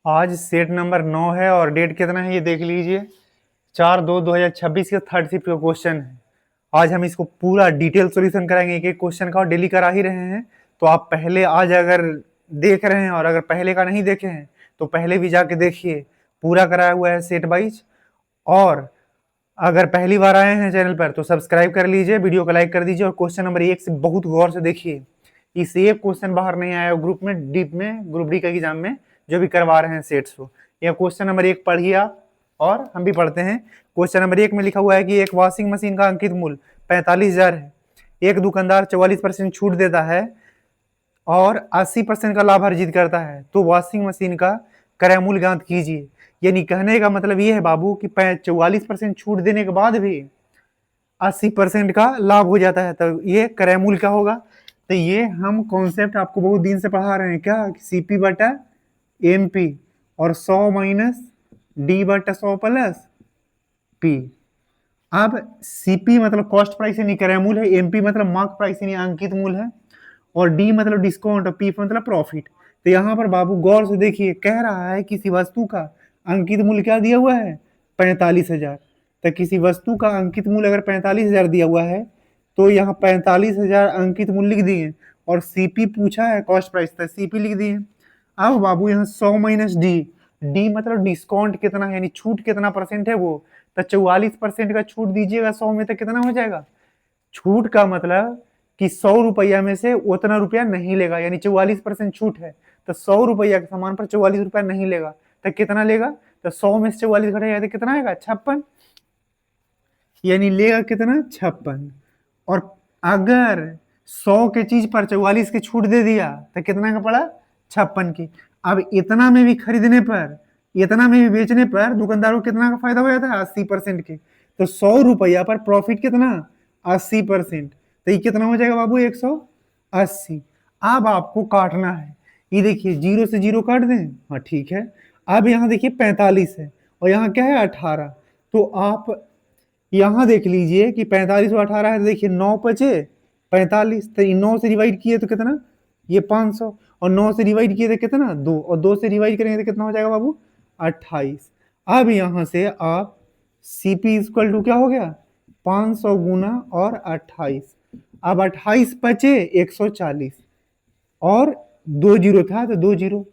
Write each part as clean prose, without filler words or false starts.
आज set number 9 है और डेट कितना है ये देख लीजिए। 4/2/2026 का थर्ड शिफ्ट का क्वेश्चन है। आज हम इसको पूरा डिटेल सॉल्यूशन कराएंगे एक एक क्वेश्चन का, और डेली करा ही रहे हैं। तो आप पहले आज अगर देख रहे हैं और अगर पहले का नहीं देखे हैं तो पहले भी जाके देखिए, पूरा कराया हुआ है सेट वाइज। और अगर पहली बार आए हैं चैनल पर तो सब्सक्राइब कर लीजिए, वीडियो को लाइक कर दीजिए और क्वेश्चन नंबर 1 से बहुत गौर से देखिए। इससे एक क्वेश्चन बाहर नहीं आया ग्रुप में, डीप में, ग्रुप डी का एग्जाम में जो भी करवा रहे हैं सेट्स को। यह क्वेश्चन नंबर 1 पढ़िए आप, और हम भी पढ़ते हैं। क्वेश्चन नंबर 1 में लिखा हुआ है कि एक वॉशिंग मशीन का अंकित मूल्य 45,000 है। एक दुकानदार 44% छूट देता है और 80% का लाभ अर्जित करता है, तो वॉशिंग मशीन का क्रय मूल्य ज्ञात कीजिए। यानी कहने का मतलब ये है बाबू कि 44% छूट देने के बाद भी 80% का लाभ हो जाता है, तो ये क्रय मूल्य क्या होगा। तो ये हम कॉन्सेप्ट आपको बहुत दिन से पढ़ा रहे हैं क्या, सीपी बटा एमपी और 100 माइनस डी बटा 100 प्लस पी। अब सीपी मतलब कॉस्ट प्राइस यानी क्रय मूल्य है, एमपी मतलब मार्क प्राइस यानी अंकित मूल्य है, और डी मतलब डिस्काउंट और पी मतलब प्रॉफिट। तो यहाँ पर बाबू गौर से देखिए, कह रहा है किसी वस्तु का अंकित मूल्य क्या दिया हुआ है, 45,000। तो किसी वस्तु का अंकित मूल्य अगर 45,000 दिया हुआ है तो यहाँ 45,000 अंकित मूल्य लिख दिए, और सीपी पूछा है कॉस्ट प्राइस, तो सीपी लिख दिए। अब बाबू यहाँ 100 माइनस डी, डी मतलब डिस्काउंट कितना है यानी छूट कितना परसेंट है वो, तो 44% का छूट दीजिएगा 100 में तो कितना हो जाएगा। छूट का मतलब कि 100 रुपया में से उतना रुपया नहीं लेगा, यानी 44% छूट है, तो 100 रुपया के सामान पर 44 रुपया नहीं लेगा, तो कितना लेगा। तो 100 में से 44 घटेगा तो कितना आएगा, 56, यानी लेगा कितना, 56। और अगर 100 के चीज पर 44 की छूट दे दिया तो कितना का पड़ा, 56 की। अब इतना में भी खरीदने पर, इतना में भी बेचने पर दुकानदारों को कितना का फायदा हो जाता है, 80% के। तो 100 रुपया पर प्रॉफिट कितना, 80%। तो ये कितना हो जाएगा बाबू, 180। अब आपको काटना है, ये देखिए 0 से 0 काट दें, हाँ ठीक है। अब यहाँ देखिए 45 है और यहाँ क्या है 18, तो आप यहाँ देख लीजिए कि 45 और 18 है, तो देखिए 9 बचे 45, तो 9 से डिवाइड किए तो कितना, ये 500, और 9 से डिवाइड किए तो कितना 2, और 2 से डिवाइड करेंगे तो कितना हो जाएगा बाबू, 28। अब यहाँ से आप सीपी इक्वल टू क्या हो गया, 500 गुना और 28। अब 28 बचे 140, और 2 जीरो था तो 2 जीरो,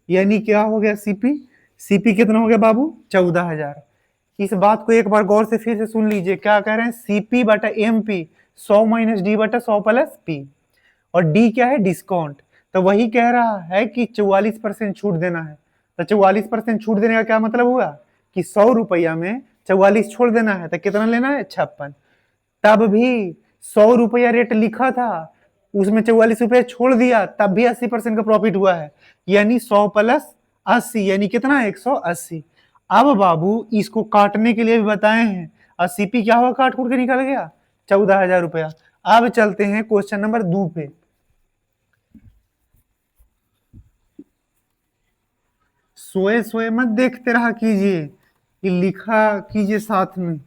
यानी क्या हो गया सीपी, सीपी कितना हो गया बाबू, 14,000। इस बात को एक बार गौर से फिर से सुन लीजिए, क्या कह रहे हैं, सीपी बटा एमपी 100 माइनस डी बटा 100 प्लस पी, और डी क्या है, डिस्काउंट। तो वही कह रहा है कि 44% छूट देना है। तो 44% छूट देने का क्या मतलब हुआ कि 100 रुपया में 44 छोड़ देना है, तो कितना लेना है, 56। तब भी 100 रुपया रेट लिखा था, उसमें 44 रुपया छोड़ दिया, तब भी 80% का प्रॉफिट हुआ है, यानी 100 प्लस 80 यानी कितना, 180। अब बाबू इसको काटने के लिए भी बताए हैं, और सीपी क्या हुआ, काट कूट के निकल गया 14,000 रुपया। अब चलते हैं क्वेश्चन नंबर 2 पे। सोए सोए मत देखते रहा कीजिए, ये लिखा कीजिए साथ में।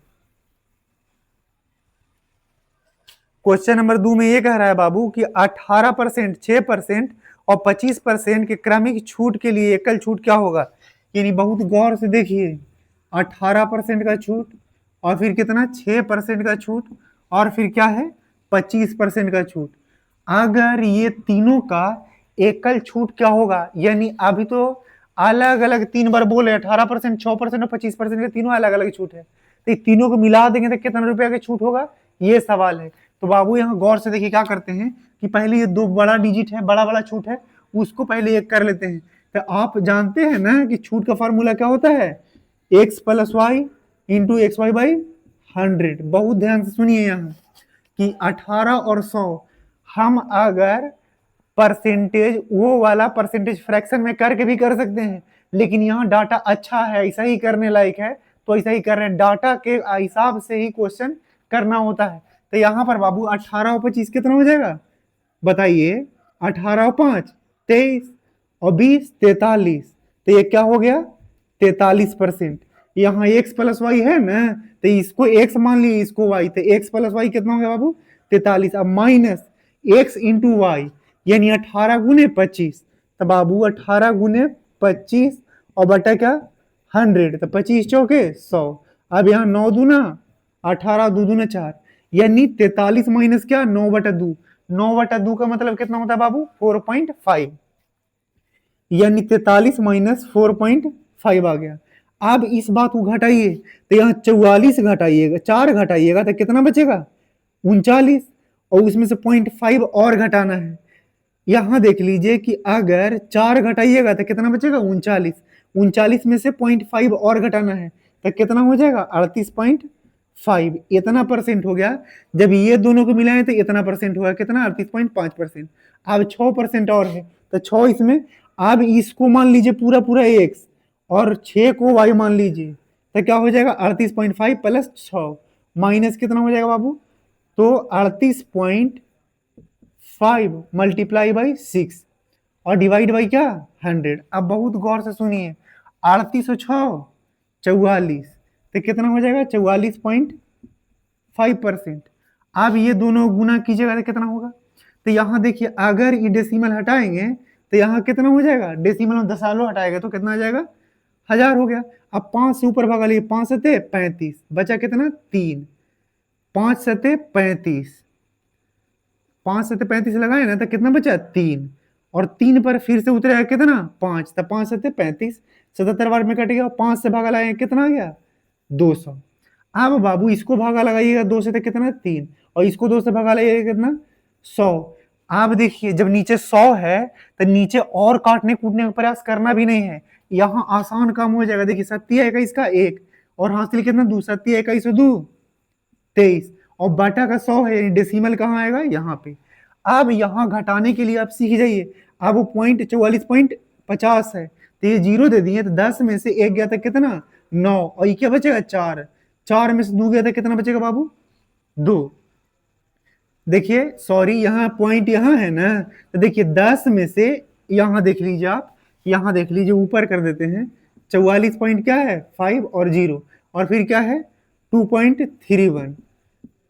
क्वेश्चन नंबर 2 में ये कह रहा है बाबू कि 18%, 6% और 25% के क्रमिक छूट के लिए एकल छूट क्या होगा। यानी बहुत गौर से देखिए, 18% का छूट, और फिर कितना, 6% का छूट, और फिर क्या है, 25% का छूट। अगर ये तीनों का एकल छूट क्या होगा, यानी अभी तो अलग अलग 3 बार बोले, 18%, 6% और 25% के तीनों अलग अलग छूट है, तो तीनों को मिला देंगे तो कितना रुपया का छूट होगा, ये सवाल है। तो बाबू यहाँ गौर से देखिए क्या करते हैं कि पहले ये 2 बड़ा डिजिट है, बड़ा बड़ा छूट है, उसको पहले एक कर लेते हैं। तो आप जानते हैं ना कि छूट का फॉर्मूला क्या होता है, x plus Y into X Y by 100। बहुत ध्यान से सुनिए यहाँ कि 18 और 100 हम अगर परसेंटेज, वो वाला परसेंटेज फ्रैक्शन में करके भी कर सकते हैं, लेकिन यहाँ डाटा अच्छा है, ऐसा ही करने लायक है, तो ऐसा ही कर रहे हैं, डाटा के हिसाब से ही क्वेश्चन करना होता है। तो यहाँ पर बाबू 18 और 25 कितना हो जाएगा, बताइए, 18 और 5 23 और 20 43, तो ये क्या हो गया, 43%। यहाँ x प्लस वाई है ना, तो इसको x मान लिए, इसको y, तो x प्लस वाई कितना हो गया बाबू, 43। अब माइनस x इंटू वाई, यानी 18 गुने 25, तो बाबू 18 गुने 25 और बटा क्या 100, तो 25 चौके 100। अब यहाँ 9 दूना 18, 2 दूना 4, यानी 43 माइनस क्या 9/2। 9/2 का मतलब कितना होता है बाबू 4.5, यानी 43 माइनस 4.5 आ गया। अब इस बात को घटाइए, तो यहाँ 44 घटाइएगा, 4 घटाइएगा तो कितना बचेगा 39, और उसमें से 0.5 और घटाना है। यहां देख लीजिए कि अगर 4 घटाइएगा तो कितना बचेगा 39, 39 में से 0.5 और घटाना है तो कितना हो जाएगा 38.5, इतना परसेंट हो गया। जब ये दोनों को मिलाएं तो इतना परसेंट हुआ, कितना 38.5%। अब 6% और है तो 6 इसमें, अब इसको मान लीजिए पूरा पूरा x और 6 को y मान लीजिए, तो क्या हो जाएगा 38.5 प्लस 6 माइनस कितना हो जाएगा बाबू, तो 38.5 मल्टीप्लाई बाई 6 और डिवाइड बाई क्या 100। अब बहुत गौर से सुनिए, 38 और 6 44, तो कितना हो जाएगा 44.5%। अब ये दोनों गुना कीजिएगा तो कितना होगा, तो यहाँ देखिए अगर ये डेसिमल हटाएंगे तो यहाँ कितना हो जाएगा, डेसिमल में दशमलव हटाएगा तो कितना आ जाएगा 1000 हो गया। अब 5 से ऊपर भगा लिए, 5 सते 35, बचा कितना 3, 5 सते 35, 5 सते 35 लगाए ना तो कितना बचा 3, और 3 पर फिर से उतरेगा कितना 5, तो 5 सते 35, 77 बार में कट गया, 5 से भागा लगाए कितना आ गया 200। अब बाबू इसको भागा लगाइएगा 2 से तो कितना 3, और इसको 2 से भागा लगाइएगा कितना 100। अब देखिए जब नीचे 100 है तो नीचे और काटने कूटने का प्रयास करना भी नहीं है, यहाँ आसान काम हो जाएगा। देखिए 27 का 1 और हासिल कितना 2, 27 2 23, और बटा का 100 है, डेसिमल कहाँ आएगा यहाँ पे। अब यहाँ घटाने के लिए आप सीख जाइए, अब वो 44.50 है तो ये 0 दे दिए, तो 10 में से 1 गया था कितना 9, और ये क्या बचेगा 4, 4 में से 2 गया था कितना बचेगा बाबू 2। देखिए सॉरी यहाँ पॉइंट यहाँ है ना, तो देखिए 10 में से यहाँ देख लीजिए आप, यहाँ देख लीजिए ऊपर कर देते हैं, 44 पॉइंट क्या है 5 और 0, और फिर क्या है 2.31,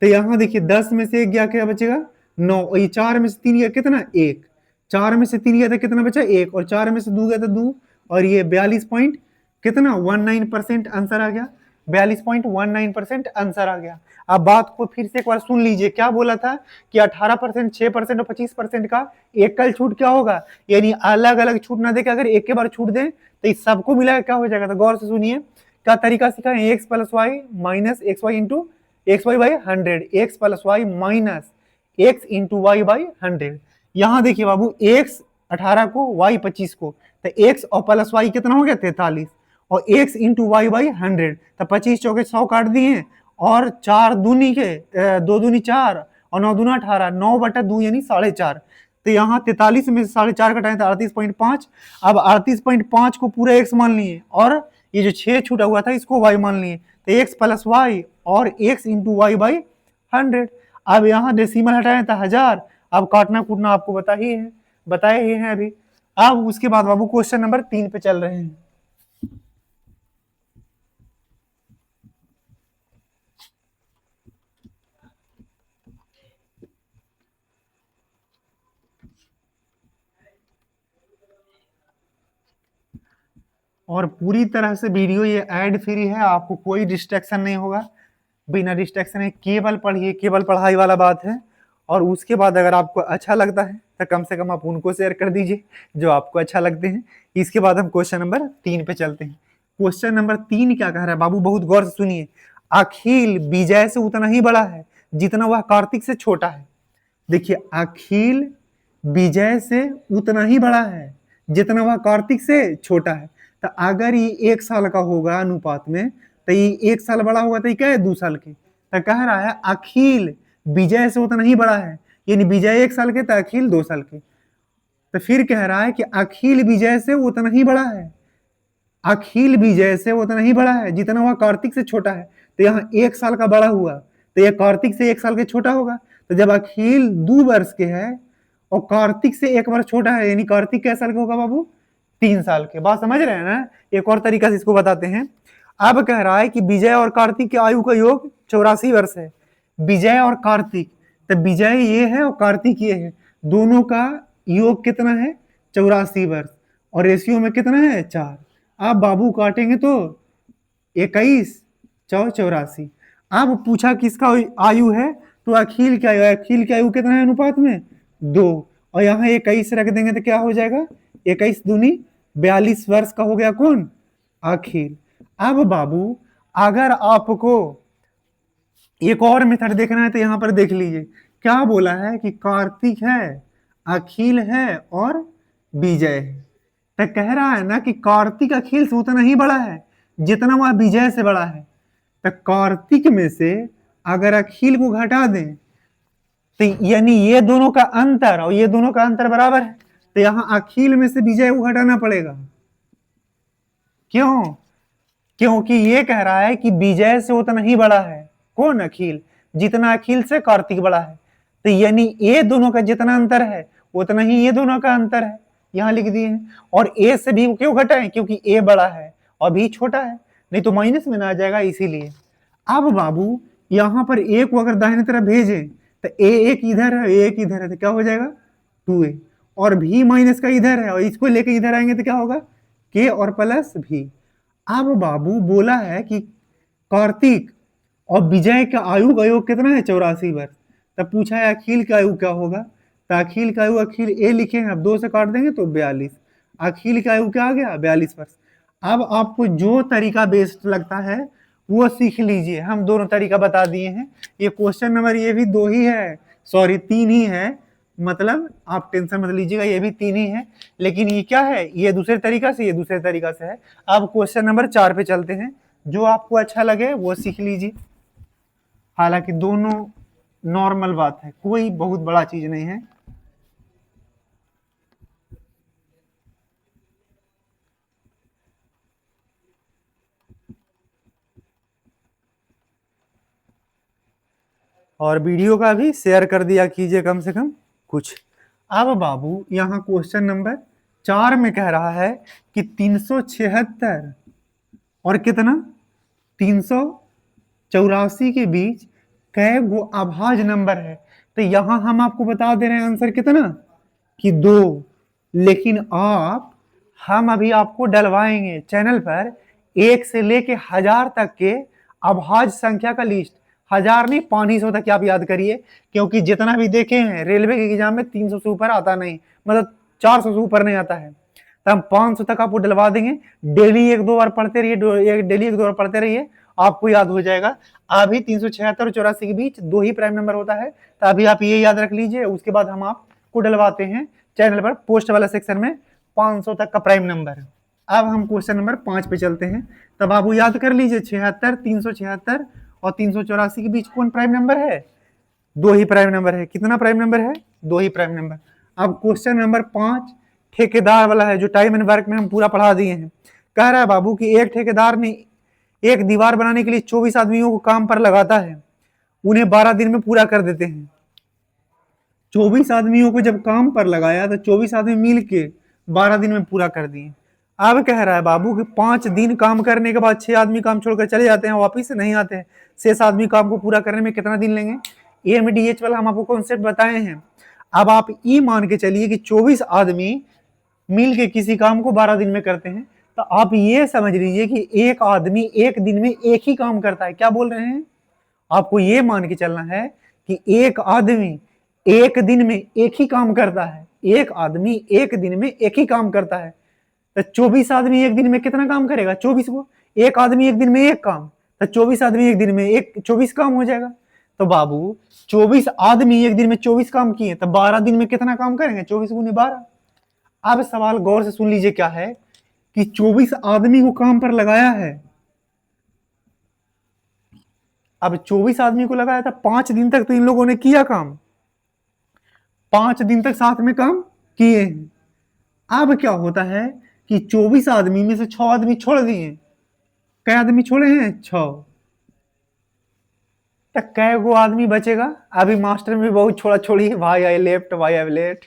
तो यहाँ देखिए 10 में से 1 गया क्या बचेगा 9, और ये 4 में से 3 गया कितना 1, 4 में से 3 गया था कितना बचा 1, और 4 में से 2 गया था 2, और ये 42 पॉइंट कितना 19% आंसर आ गया, 42.19% आंसर आ गया। अब बात को फिर से एक बार सुन लीजिए, क्या बोला था कि 18%, 6% और 25% का एकल छूट क्या होगा, यानी अलग अलग छूट ना देके अगर एक के बार छूट दें तो इस सबको मिला क्या हो जाएगा। तो गौर से सुनिए क्या तरीका सीखा है, X plus Y minus X Y into X Y by 100, X plus Y minus X into Y by 100। यहाँ देखिए बाबू एक्स 18 को वाई 25 को, तो एक्स और प्लस वाई कितना हो गया 43, और एक्स इंटू वाई बाई 100, तो 25 चौके 100 काट दिए, और 4 दूनी के 2 दूनी 4 और 9 दूना 18, 9/2 यानी 4.5, तो यहाँ 43 में से 4.5 कटाए तो 38.5। अब 38.5 को पूरा एक्स मान लिए, और ये जो 6 छूटा हुआ था इसको वाई मान लिए, तो एक्स प्लस वाई और एक्स इंटू वाई बाई 100। अब यहाँ डेसिमल हटाए तो 1000, अब काटना कूटना आपको बताए ही हैं अभी। अब उसके बाद बाबू क्वेश्चन नंबर 3 पे चल रहे हैं। और पूरी तरह से वीडियो ये एड फ्री है, आपको कोई डिस्ट्रैक्शन नहीं होगा, बिना डिस्ट्रैक्शन है केवल पढ़िए, केवल पढ़ाई वाला बात है। और उसके बाद अगर आपको अच्छा लगता है तो कम से कम आप उनको शेयर कर दीजिए जो आपको अच्छा लगते हैं। इसके बाद हम क्वेश्चन नंबर 3 पे चलते हैं। क्वेश्चन नंबर 3 क्या कह रहा है बाबू, बहुत गौर से सुनिए। अखिल विजय से उतना ही बड़ा है जितना वह कार्तिक से छोटा है। देखिए अखिल विजय से उतना ही बड़ा है जितना वह कार्तिक से छोटा है, तो अगर ये 1 साल का होगा अनुपात में, तो ये 1 साल बड़ा होगा तो ये क्या है 2 साल के, तो कह रहा है अखिल विजय से उतना ही बड़ा है, यानी विजय 1 साल के तो अखिल 2 साल के। तो फिर कह रहा है कि अखिल विजय से उतना ही बड़ा है, अखिल विजय से उतना ही बड़ा है जितना वह कार्तिक से छोटा है, तो यहाँ 1 साल का बड़ा हुआ तो यह कार्तिक से 1 साल के छोटा होगा। तो जब अखिल 2 वर्ष के है और कार्तिक से 1 वर्ष छोटा है, यानी कार्तिक कै साल का होगा बाबू 3 साल के। बात समझ रहे हैं ना। एक और तरीका से इसको बताते हैं। अब कह रहा है कि विजय और कार्तिक की आयु का योग 84 वर्ष है। विजय और कार्तिक, तो विजय ये है और कार्तिक ये है, दोनों का योग कितना है 84 वर्ष, और रेशियो में कितना है 4। आप बाबू काटेंगे तो 21 चौ 84। अब पूछा किसका आयु है, तो अखिल की आयु, अखिल की आयु कितना है अनुपात में 2, और यहाँ 21 रख देंगे तो क्या हो जाएगा 21 दूनी 42 वर्ष का हो गया कौन, अखिल। अब बाबू अगर आपको एक और मेथड देखना है तो यहां पर देख लीजिए क्या बोला है कि कार्तिक है, अखिल है और विजय है। तो कह रहा है ना कि कार्तिक अखिल से उतना ही बड़ा है जितना वह विजय से बड़ा है। तो कार्तिक में से अगर अखिल को घटा दें तो यानी ये दोनों का अंतर और ये दोनों का अंतर बराबर है, तो यहां अखिल में से विजय को घटाना पड़ेगा। क्यों, क्योंकि ये कह रहा है कि विजय से उतना ही बड़ा है कौन, अखिल, जितना अखिल से कार्तिक बड़ा है। तो यानी ये दोनों का जितना अंतर है उतना ही ये दोनों का अंतर है, यहां लिख दिए हैं। और ए से भी क्यों घटाएं, क्योंकि ए बड़ा है और बी छोटा है, नहीं तो माइनस में ना आ जाएगा इसीलिए। अब बाबू यहां पर ए को अगर दाहिने तरफ भेजें तो ए एक इधर है, एक इधर है, तो क्या हो जाएगा 2a, और भी माइनस का इधर है और इसको लेके इधर आएंगे तो क्या होगा के और प्लस भी। अब बाबू बोला है कि कार्तिक और विजय का आयु का योग कितना है 84 वर्ष। तब पूछा है अखिल का आयु क्या होगा, तो अखिल का आयु, अखिल ए लिखे हैं, अब 2 से काट देंगे तो 42, अखिल का आयु क्या आ गया 42 वर्ष। अब आपको जो तरीका बेस्ट लगता है वो सीख लीजिए, हम दोनों तरीका बता दिए हैं। ये क्वेश्चन नंबर ये भी 2 ही है, सॉरी 3 ही है, मतलब आप टेंशन मत लीजिएगा, ये भी 3 ही है, लेकिन ये क्या है, ये दूसरे तरीका से, ये दूसरे तरीका से है। अब क्वेश्चन नंबर 4 पे चलते हैं, जो आपको अच्छा लगे वो सीख लीजिए। हालांकि दोनों नॉर्मल बात है, कोई बहुत बड़ा चीज नहीं है। और वीडियो का भी शेयर कर दिया कीजिए कम से कम कुछ। अब बाबू यहाँ क्वेश्चन नंबर 4 में कह रहा है कि 376 और कितना 384 के बीच कै गो अभाज्य नंबर है। तो यहां हम आपको बता दे रहे हैं आंसर कितना कि 2, लेकिन हम अभी आपको डलवाएंगे चैनल पर 1 से लेके 1000 तक के अभाज्य संख्या का लिस्ट। 1000 नहीं 500 तक आप याद करिए, क्योंकि जितना भी देखे हैं रेलवे के एग्जाम में 300 से ऊपर आता नहीं, मतलब 400 से ऊपर नहीं आता है। तो हम 500 तक आपको डलवा देंगे। डेली 1-2 बार पढ़ते रहिए, डेली 1-2 बार पढ़ते रहिए, आपको याद हो जाएगा। अभी 376 और 84 के बीच 2 ही प्राइम नंबर होता है, तो अभी आप ये याद रख लीजिए। उसके बाद हम आपको डलवाते हैं चैनल पर पोस्ट वाला सेक्शन में 500 तक का प्राइम नंबर। अब हम क्वेश्चन नंबर 5 पे चलते हैं। तब आप याद कर लीजिए 76, 376 और 384 के बीच कौन प्राइम नंबर है, 2 ही प्राइम नंबर है। कितना प्राइम नंबर है, 2 ही प्राइम नंबर। अब क्वेश्चन नंबर 5 ठेकेदार वाला है, जो टाइम एंड वर्क में हम पूरा पढ़ा दिए हैं। कह रहा है बाबू कि एक ठेकेदार ने एक दीवार बनाने के लिए 24 आदमियों को काम पर लगाता है, उन्हें 12 दिन में पूरा कर देते हैं। 24 आदमियों को जब काम पर लगाया तो 24 आदमी मिल के 12 दिन में पूरा कर दिए। अब कह रहा है बाबू कि 5 दिन काम करने के बाद 6 आदमी काम छोड़कर चले जाते हैं, वापिस नहीं आते हैं। 6 आदमी काम को पूरा करने में कितना दिन लेंगे। EMDH वाला हम आपको कॉन्सेप्ट बताए हैं। अब आप ये मान के चलिए कि 24 आदमी मिल के किसी काम को 12 दिन में करते हैं, तो आप ये समझ लीजिए कि एक आदमी एक दिन में एक ही काम करता है। क्या बोल रहे हैं, आपको ये मान के चलना है कि एक आदमी एक दिन में एक ही काम करता है, एक आदमी एक दिन में एक ही काम करता है। तो 24 आदमी एक दिन में कितना काम करेगा, 24 को, एक आदमी एक दिन में एक काम, तो 24 आदमी एक दिन में 24 काम हो जाएगा। तो बाबू 24 आदमी एक दिन में 24 काम किए, तो 12 दिन में कितना काम करेंगे, 24 गुने 12। अब सवाल गौर से सुन लीजिए क्या है कि 24 आदमी को काम पर लगाया है। अब 24 आदमी को लगाया था, 5 दिन तक तो इन लोगों ने किया काम, 5 दिन तक साथ में काम किए हैं। अब क्या होता है कि 24 आदमी में से 6 आदमी छोड़ दिए। कई आदमी छोड़े हैं, 6। तो कै गो आदमी बचेगा। अभी मास्टर में बहुत छोड़ा छोड़ी, भाई आई लेफ्ट, भाई आई लेफ्ट,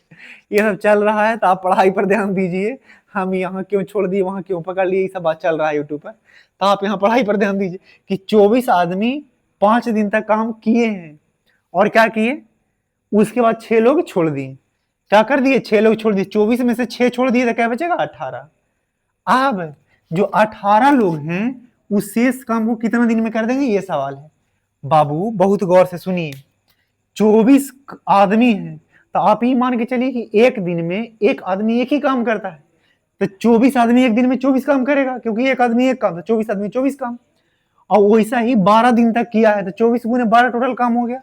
ये सब चल रहा है। तो आप पढ़ाई पर ध्यान दीजिए, हम यहाँ क्यों छोड़ दिए, वहां क्यों पकड़ लिए, ये सब बात चल रहा है यूट्यूब पर। तो आप यहाँ पढ़ाई पर ध्यान दीजिए कि 24 आदमी 5 दिन तक काम किए हैं और क्या किए, उसके बाद 6 लोग छोड़ दिए। क्या कर दिए, 6 लोग छोड़ दिए, 24 में से 6 छोड़ दिए तो क्या बचेगा, 18। अब जो 18 लोग हैं उस शेष काम को कितना दिन में कर देंगे, ये सवाल है। बाबू बहुत गौर से सुनिए, 24 आदमी हैं तो आप ही मान के चलिए कि एक दिन में एक आदमी एक ही काम करता है, तो 24 आदमी एक दिन में 24 काम करेगा, क्योंकि एक आदमी एक काम, तो 24 आदमी 24 काम। और वैसा ही 12 दिन तक किया है तो 24 गुने 12 टोटल काम हो गया।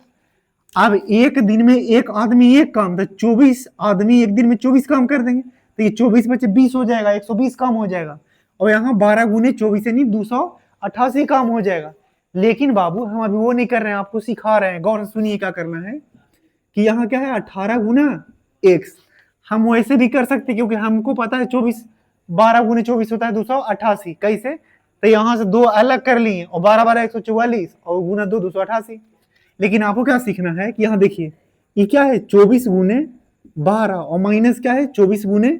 अब एक दिन में एक आदमी एक काम, तो 24 आदमी एक दिन में 24 काम कर देंगे, तो ये 24 बचे 20 हो जाएगा, 120 काम हो जाएगा। और यहाँ 12 गुने 24 यानी 288 काम हो जाएगा। लेकिन बाबू हम अभी वो नहीं कर रहे हैं, आपको सिखा रहे हैं, गौर से सुनिए क्या करना है कि यहाँ क्या है 18 गुना x। हम वैसे भी कर सकते क्योंकि हमको पता है 24 12 गुने 24 होता है 288। कैसे, तो यहाँ से दो अलग कर लिए और 12 12 144 और गुना 2 288। लेकिन आपको क्या सीखना है कि यहाँ देखिए ये क्या है 24 गुने 12 और माइनस क्या है 24 गुने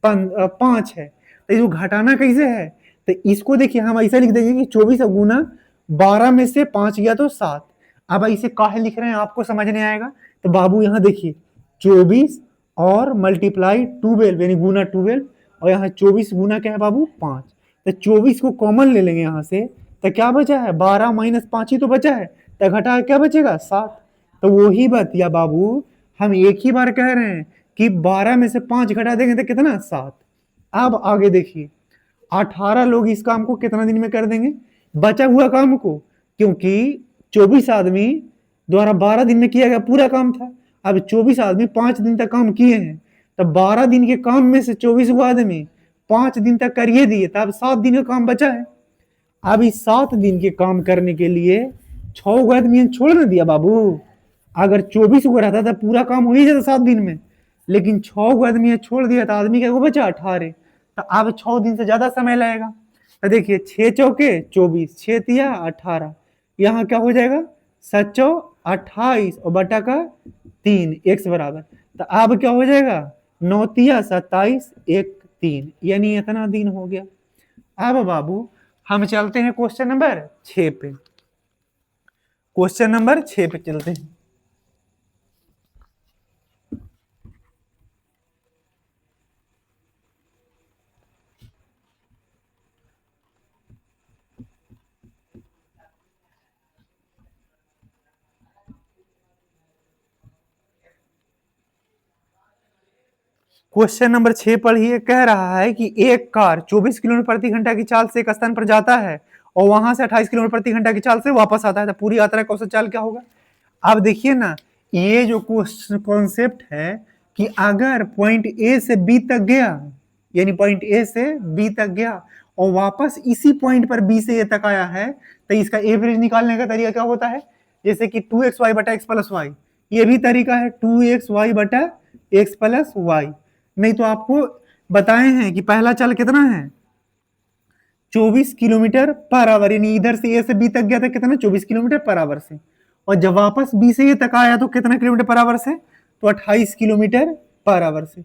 5 है, तो इसको घटाना कैसे है, तो इसको देखिए हम ऐसा लिख देंगे कि 24 गुना 12 में से 5 गया तो 7। अब इसे काहे लिख रहे हैं आपको समझ नहीं आएगा, तो बाबू यहाँ देखिए 24 और मल्टीप्लाई 12 यानी गुना 12, और यहाँ 24 गुना क्या है बाबू 5, तो 24 को कॉमन ले लेंगे यहाँ से, तो क्या बचा है 12 माइनस 5 ही तो बचा है, तो घटा क्या बचेगा 7। तो वही बात या बाबू हम एक ही बार कह रहे हैं कि 12 में से 5 घटा देंगे तो कितना 7। अब आगे देखिए 18 लोग इस काम को कितना दिन में कर देंगे, बचा हुआ काम को, क्योंकि 24 आदमी द्वारा 12 दिन में किया गया पूरा काम था। अब 24 आदमी 5 दिन तक काम किए हैं, तब 12 दिन के काम में से 24 आदमी 5 दिन तक करिए दिए, तब 7 दिन का काम बचा है। अब इस 7 दिन के काम करने के लिए 6 आदमी छोड़ ना दिया बाबू। अगर 24 को रहता था पूरा काम हो ही जाता 7 दिन में, लेकिन 6 आदमी छोड़ दिया था, आदमी क्या बचा 18। तो अब 6 दिन से ज्यादा समय लगेगा। तो देखिए 6 चौके 24, 6 तिया 18, यहाँ क्या हो जाएगा 7 28 और बटा का 3 x बराबर, तो अब क्या हो जाएगा 9 तिया 27 1 3, यानी इतना दिन हो गया। अब बाबू हम चलते हैं क्वेश्चन नंबर 6 पे, क्वेश्चन नंबर 6 पे चलते हैं। क्वेश्चन नंबर 6 पढ़िए, कह रहा है कि एक कार 24 किलोमीटर प्रति घंटा की चाल से एक स्थान पर जाता है और वहां से 28 किलोमीटर प्रति घंटा की चाल से वापस आता है, तो पूरी यात्रा का औसत चाल क्या होगा। अब देखिए ना, ये जो कॉन्सेप्ट है कि अगर पॉइंट ए से बी तक गया, यानी पॉइंट ए से बी तक गया और वापस इसी पॉइंट पर बी से ए तक आया है, तो इसका एवरेज निकालने का तरीका क्या होता है, जैसे कि 2xy बटा x प्लस वाई, ये भी तरीका है 2xy बटा x प्लस वाई। नहीं तो आपको बताए हैं कि पहला चाल कितना है 24 किलोमीटर पर आवर, यानी इधर से ए से बी तक गया था कितना 24 किलोमीटर पर आवर से, और जब वापस बी से ए तक आया तो कितना किलोमीटर पर आवर से, तो 28 किलोमीटर पर आवर से।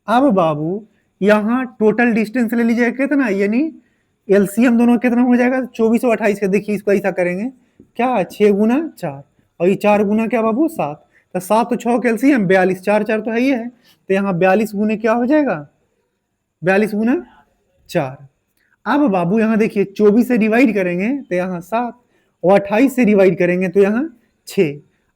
अब बाबू यहाँ टोटल डिस्टेंस ले लीजिएगा कितना, यानी एलसीएम दोनों कितना हो जाएगा 24 और 28 का। देखिए इसको ऐसा करेंगे क्या 6 गुना 4 और ये 4 गुना क्या बाबू 7, तो 7 तो 6 का एलसीएम 42, 4 4 तो है ही है, तो यहाँ 42 गुने क्या हो जाएगा 42 गुना 4। अब बाबू यहाँ देखिए 24 से डिवाइड करेंगे तो यहाँ 7 और 28 से डिवाइड करेंगे तो यहाँ 6।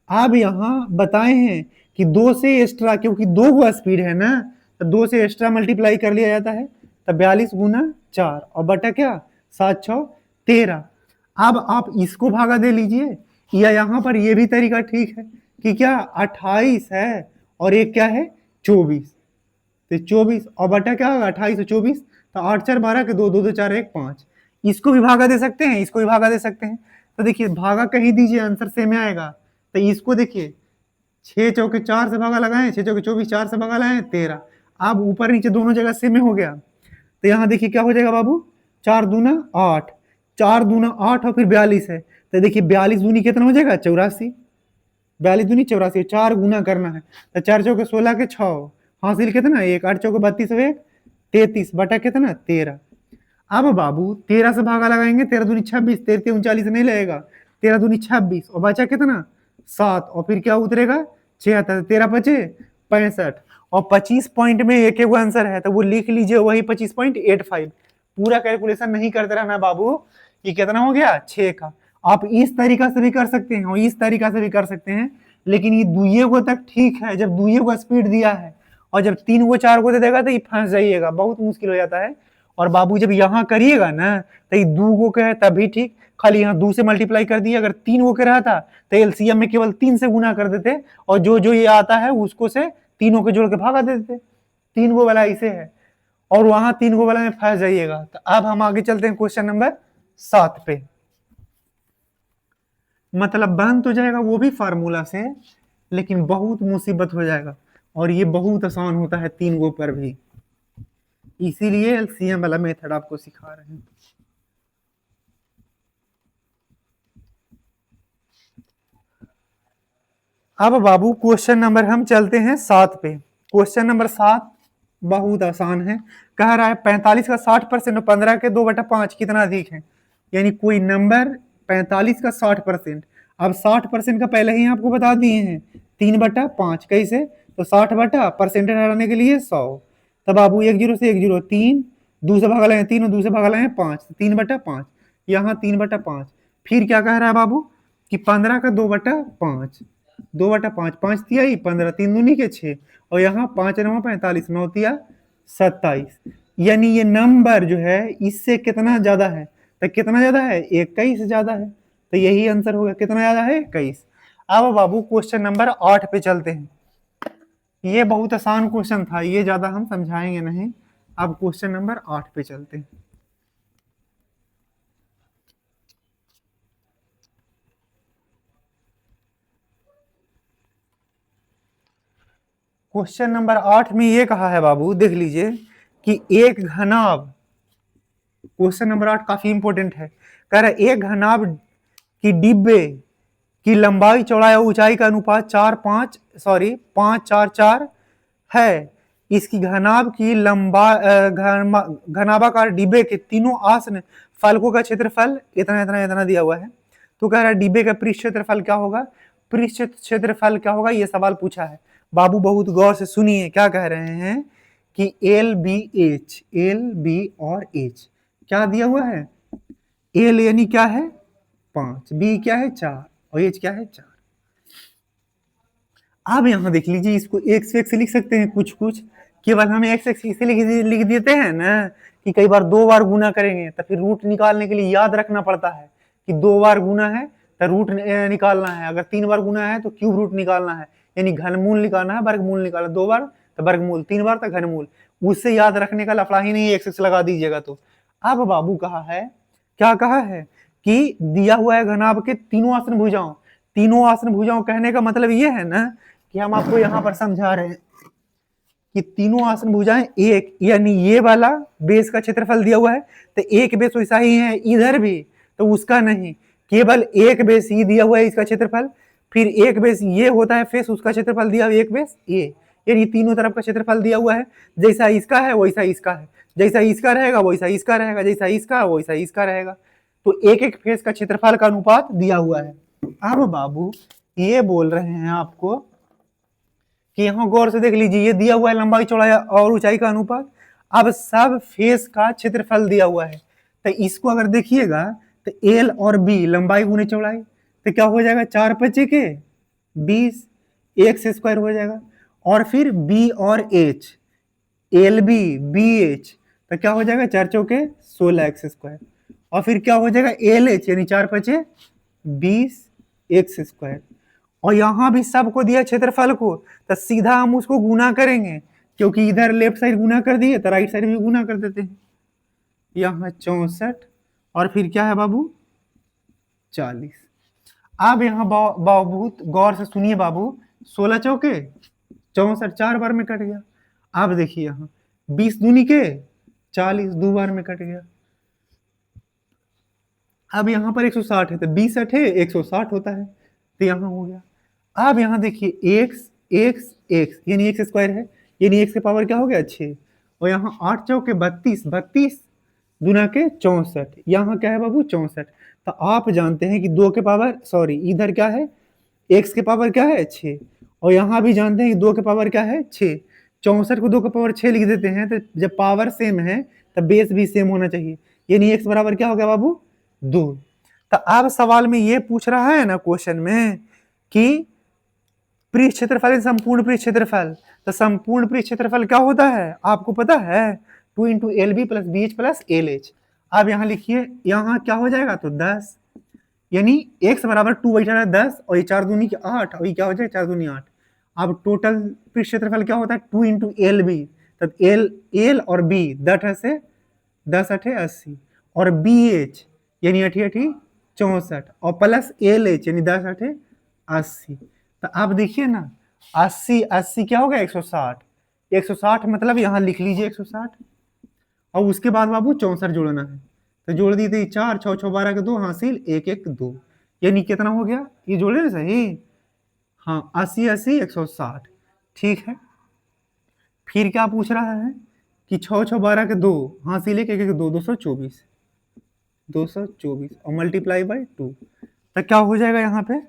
अब यहाँ बताए हैं कि 2 से एक्स्ट्रा, क्योंकि 2 को स्पीड है ना, तो 2 से एक्स्ट्रा मल्टीप्लाई कर लिया जाता है, तो 42 गुना 4 और बटा क्या 7 6 13। अब आप इसको भागा दे लीजिए, या यहाँ पर ये भी तरीका ठीक है कि क्या 28 है और एक क्या है 24, तो 24 और बटा क्या होगा 28 और 24, तो 8 4 12 के 2 2 2 4 1 5। इसको भी भागा दे सकते हैं, इसको भी भागा दे सकते हैं, तो देखिए भागा कहीं दीजिए आंसर सेम आएगा। तो इसको देखिए 6 चौके 4 से भागा लगाए, 6 चौके 24, 4 से भागा लगाए 13। अब ऊपर नीचे दोनों जगह सेम हो गया, तो यहाँ देखिए क्या हो जाएगा बाबू 4 दूना 8, 4 दूना 8 और फिर 42 है, तो देखिए 42 दूनी कितना हो जाएगा 84, 42 दूनी 84, 4 गुना करना है, तो 4 चौके 16 के 6 हासिल कितना 1, 8 चौके 32 1 33 बटा कितना 13। अब बाबू 13 से भागा लगाएंगे, 13 दूनी 26, 13 39 नहीं लगेगा, 13 दूनी 26 और बचा कितना 7 और फिर क्या उतरेगा 76, 13 बचे 65 और 25 पॉइंट में एक एक आंसर है, तो वो लिख लीजिए वही 25.85। पूरा कैलकुलेशन नहीं करते रहना बाबू। ये कितना हो गया 6 का। आप इस तरीका से भी कर सकते हैं और इस तरीका से भी कर सकते हैं, लेकिन ये दुइये को तक ठीक है जब दुइये को स्पीड दिया है, और जब 3 को 4 को दे देगा तो ये फंस जाइएगा, बहुत मुश्किल हो जाता है। और बाबू जब यहाँ करिएगा ना तो ये 2 को कहे तभी ठीक, खाली यहाँ 2 से मल्टीप्लाई कर दिया। अगर 3 को कह रहा था तो एलसीएम में केवल 3 से गुना कर देते, और जो जो ये आता है उसको से तीनों के जोड़ के भागा देते। 3 को वाला इसे है, और वहां 3 को वाला में फंस जाइएगा। तो अब हम आगे चलते हैं क्वेश्चन नंबर 7 पे। मतलब बन तो जाएगा वो भी फार्मूला से, लेकिन बहुत मुसीबत हो जाएगा, और ये बहुत आसान होता है 3 गो पर भी, इसीलिए एलसीएम वाला मेथड आपको सिखा रहे हैं। अब बाबू क्वेश्चन नंबर हम चलते हैं 7 पे। क्वेश्चन नंबर 7 बहुत आसान है। कह रहा है 45 का 60% और 15 के 2/5 कितना अधिक है। यानी कोई नंबर 45 का 60%, अब 60% का पहले ही आपको बता दिए हैं 3/5 कैसे, तो 60 बटा परसेंटेज हटाने के लिए 100। तब बाबू 1 0 से 1 0 3, 2 से भागा लाए 3 और 2 से भागा लाए 5, 3/5, यहाँ 3/5। फिर क्या कह रहा है बाबू कि 15 का 2/5, 2/5, 5 तिया 15, 3 दूनी के 6, और यहाँ 5 9 45, 9 तिया 27। यानी ये नंबर जो है इससे कितना ज्यादा है, तो कितना ज्यादा है 21 ज्यादा है, तो यही आंसर होगा। कितना ज्यादा है 21। अब बाबू क्वेश्चन नंबर 8 पे चलते हैं। ये बहुत आसान क्वेश्चन था, ये ज्यादा हम समझाएंगे नहीं। अब क्वेश्चन नंबर 8 पे चलते हैं। क्वेश्चन नंबर 8 में ये कहा है बाबू, देख लीजिए कि एक घनाभ, क्वेश्चन नंबर 8 काफी इंपॉर्टेंट है। कह रहा है एक घनाभ की डिब्बे की लंबाई चौड़ाई और ऊंचाई का अनुपात 5 4 4 है। इसकी घनाभ की घनाभाकार डिब्बे के तीनों आसन फलकों का क्षेत्रफल इतना इतना इतना दिया हुआ है। तो कह रहा है डिब्बे का पृष्ठ क्षेत्रफल क्या होगा, पृष्ठ क्षेत्रफल क्या होगा, ये सवाल पूछा है। बाबू बहुत गौर से सुनिए क्या कह रहे हैं कि एल बी और एच क्या दिया हुआ है। एल यानी क्या है 5, बी क्या है 4, और एच क्या है 4। अब यहां देख लीजिए, इसको एक्स एक्स लिख सकते हैं कुछ कुछ, केवल हम एक्स एक्स इसे लिख देते हैं ना कि कई बार 2 बार गुना करेंगे तो फिर रूट निकालने के लिए याद रखना पड़ता है कि 2 बार गुना है तो रूट निकालना है, अगर 3 बार गुना है तो क्यूब रूट निकालना है, यानी घनमूल निकालना है, वर्गमूल निकालना। 2 बार तो वर्गमूल, 3 बार तो घनमूल। उससे याद रखने का लफड़ा ही नहीं, एक्स एक्स लगा दीजिएगा। तो अब बाबू कहा है, क्या कहा है कि दिया हुआ है घनाभ के तीनों आसन भुजाओं। तीनों आसन भुजाओं कहने का मतलब ये है ना कि हम आपको यहां पर समझा रहे हैं कि तीनों आसन भुजाएं एक, यानी ये वाला बेस का क्षेत्रफल दिया हुआ है तो एक बेस वैसा ही है इधर भी, तो उसका नहीं, केवल एक बेस ही दिया हुआ है इसका क्षेत्रफल। फिर एक बेस ये होता है फेस, उसका क्षेत्रफल दिया हुआ एक बेस ये, यानी तीनों तरफ का क्षेत्रफल दिया हुआ है। जैसा इसका है वैसा इसका है, जैसा इसका रहेगा वैसा इसका रहेगा, जैसा इसका वैसा इसका रहेगा। तो एक एक फेस का क्षेत्रफल का अनुपात दिया हुआ है। अब बाबू ये बोल रहे हैं आपको कि यहाँ गौर से देख लीजिए, ये दिया हुआ है लंबाई चौड़ाई और ऊंचाई का अनुपात। अब सब फेस का क्षेत्रफल दिया हुआ है, तो इसको अगर देखिएगा तो एल और बी लंबाई गुने चौड़ाई, तो क्या हो जाएगा 4 5 के 20 एक्स स्क्वायर हो जाएगा। और फिर बी और एच, एल बी एच, तो क्या हो जाएगा 4 चौके 16 एक्स स्क्वायर। और फिर क्या हो जाएगा एल एच, यानी 4 5 20 एक्स स्क्वायर। और यहां भी सबको दिया क्षेत्रफल को, तो सीधा हम उसको गुना करेंगे, क्योंकि इधर लेफ्ट साइड गुना कर दिए तो राइट साइड भी गुना कर देते हैं। यहाँ 64 और फिर क्या है बाबू 40। अब यहाँ बहुत गौर से सुनिए बाबू, 16 चौके 64 4 बार में कट गया। अब देखिए यहाँ 20 दूनी के 40 2 बार में कट गया। अब यहाँ पर 160 है तो 20 अठे 160 होता है, तो यहाँ हो गया। अब यहाँ देखिए एक्स एक्स एक्स यानी एक्स स्क्वायर है, यानी एक्स के पावर क्या हो गया 6, और यहाँ 8 चौके 32, 32 गुना के 64, यहाँ क्या है बाबू 64। तो आप जानते हैं कि 2 के पावर सॉरी इधर क्या है एक्स के पावर क्या है 6, और यहाँ भी जानते हैं कि 2 के पावर क्या है 6। 64 को 2 का पावर 6 लिख देते हैं, तो जब पावर सेम है तब बेस भी सेम होना चाहिए, यानी x बराबर क्या हो गया बाबू 2। तो अब सवाल में ये पूछ रहा है ना क्वेश्चन में कि पृष्ठ क्षेत्रफल संपूर्ण पृष्ठ क्षेत्रफल, तो संपूर्ण पृष्ठ क्षेत्रफल क्या होता है आपको पता है 2 into L B plus B H plus L H. अब यहाँ लिखिए, यहाँ क्या हो जाएगा तो 10, यानी x बराबर 2 बटा 10 और ये 4 दूनी 8 और ये क्या हो जाएगा 4 दूनी 8। अब टोटल पृष्ठ क्षेत्रफल क्या होता है 2 इंटू एल बी, तब एल और बी 10 से 10 अठे 80 और बी एच यानी 8 8 64 और प्लस एल एच यानी 10 अठे 80। तो आप देखिए ना 80 80 क्या होगा 160, 160 मतलब यहाँ लिख लीजिए 160 और उसके बाद बाबू 64 जोड़ना है, तो जोड़ दी थी 4 6 6 12 के 2 हासिल 1 1 2, यानी कितना हो गया ये जोड़े ना सही, हाँ 80 80 160। ठीक है, फिर क्या पूछ रहा है कि 6 6 12 के 2 हासिल 1 1 2 224 224 और मल्टीप्लाई बाय 2, तो क्या हो जाएगा यहाँ पे,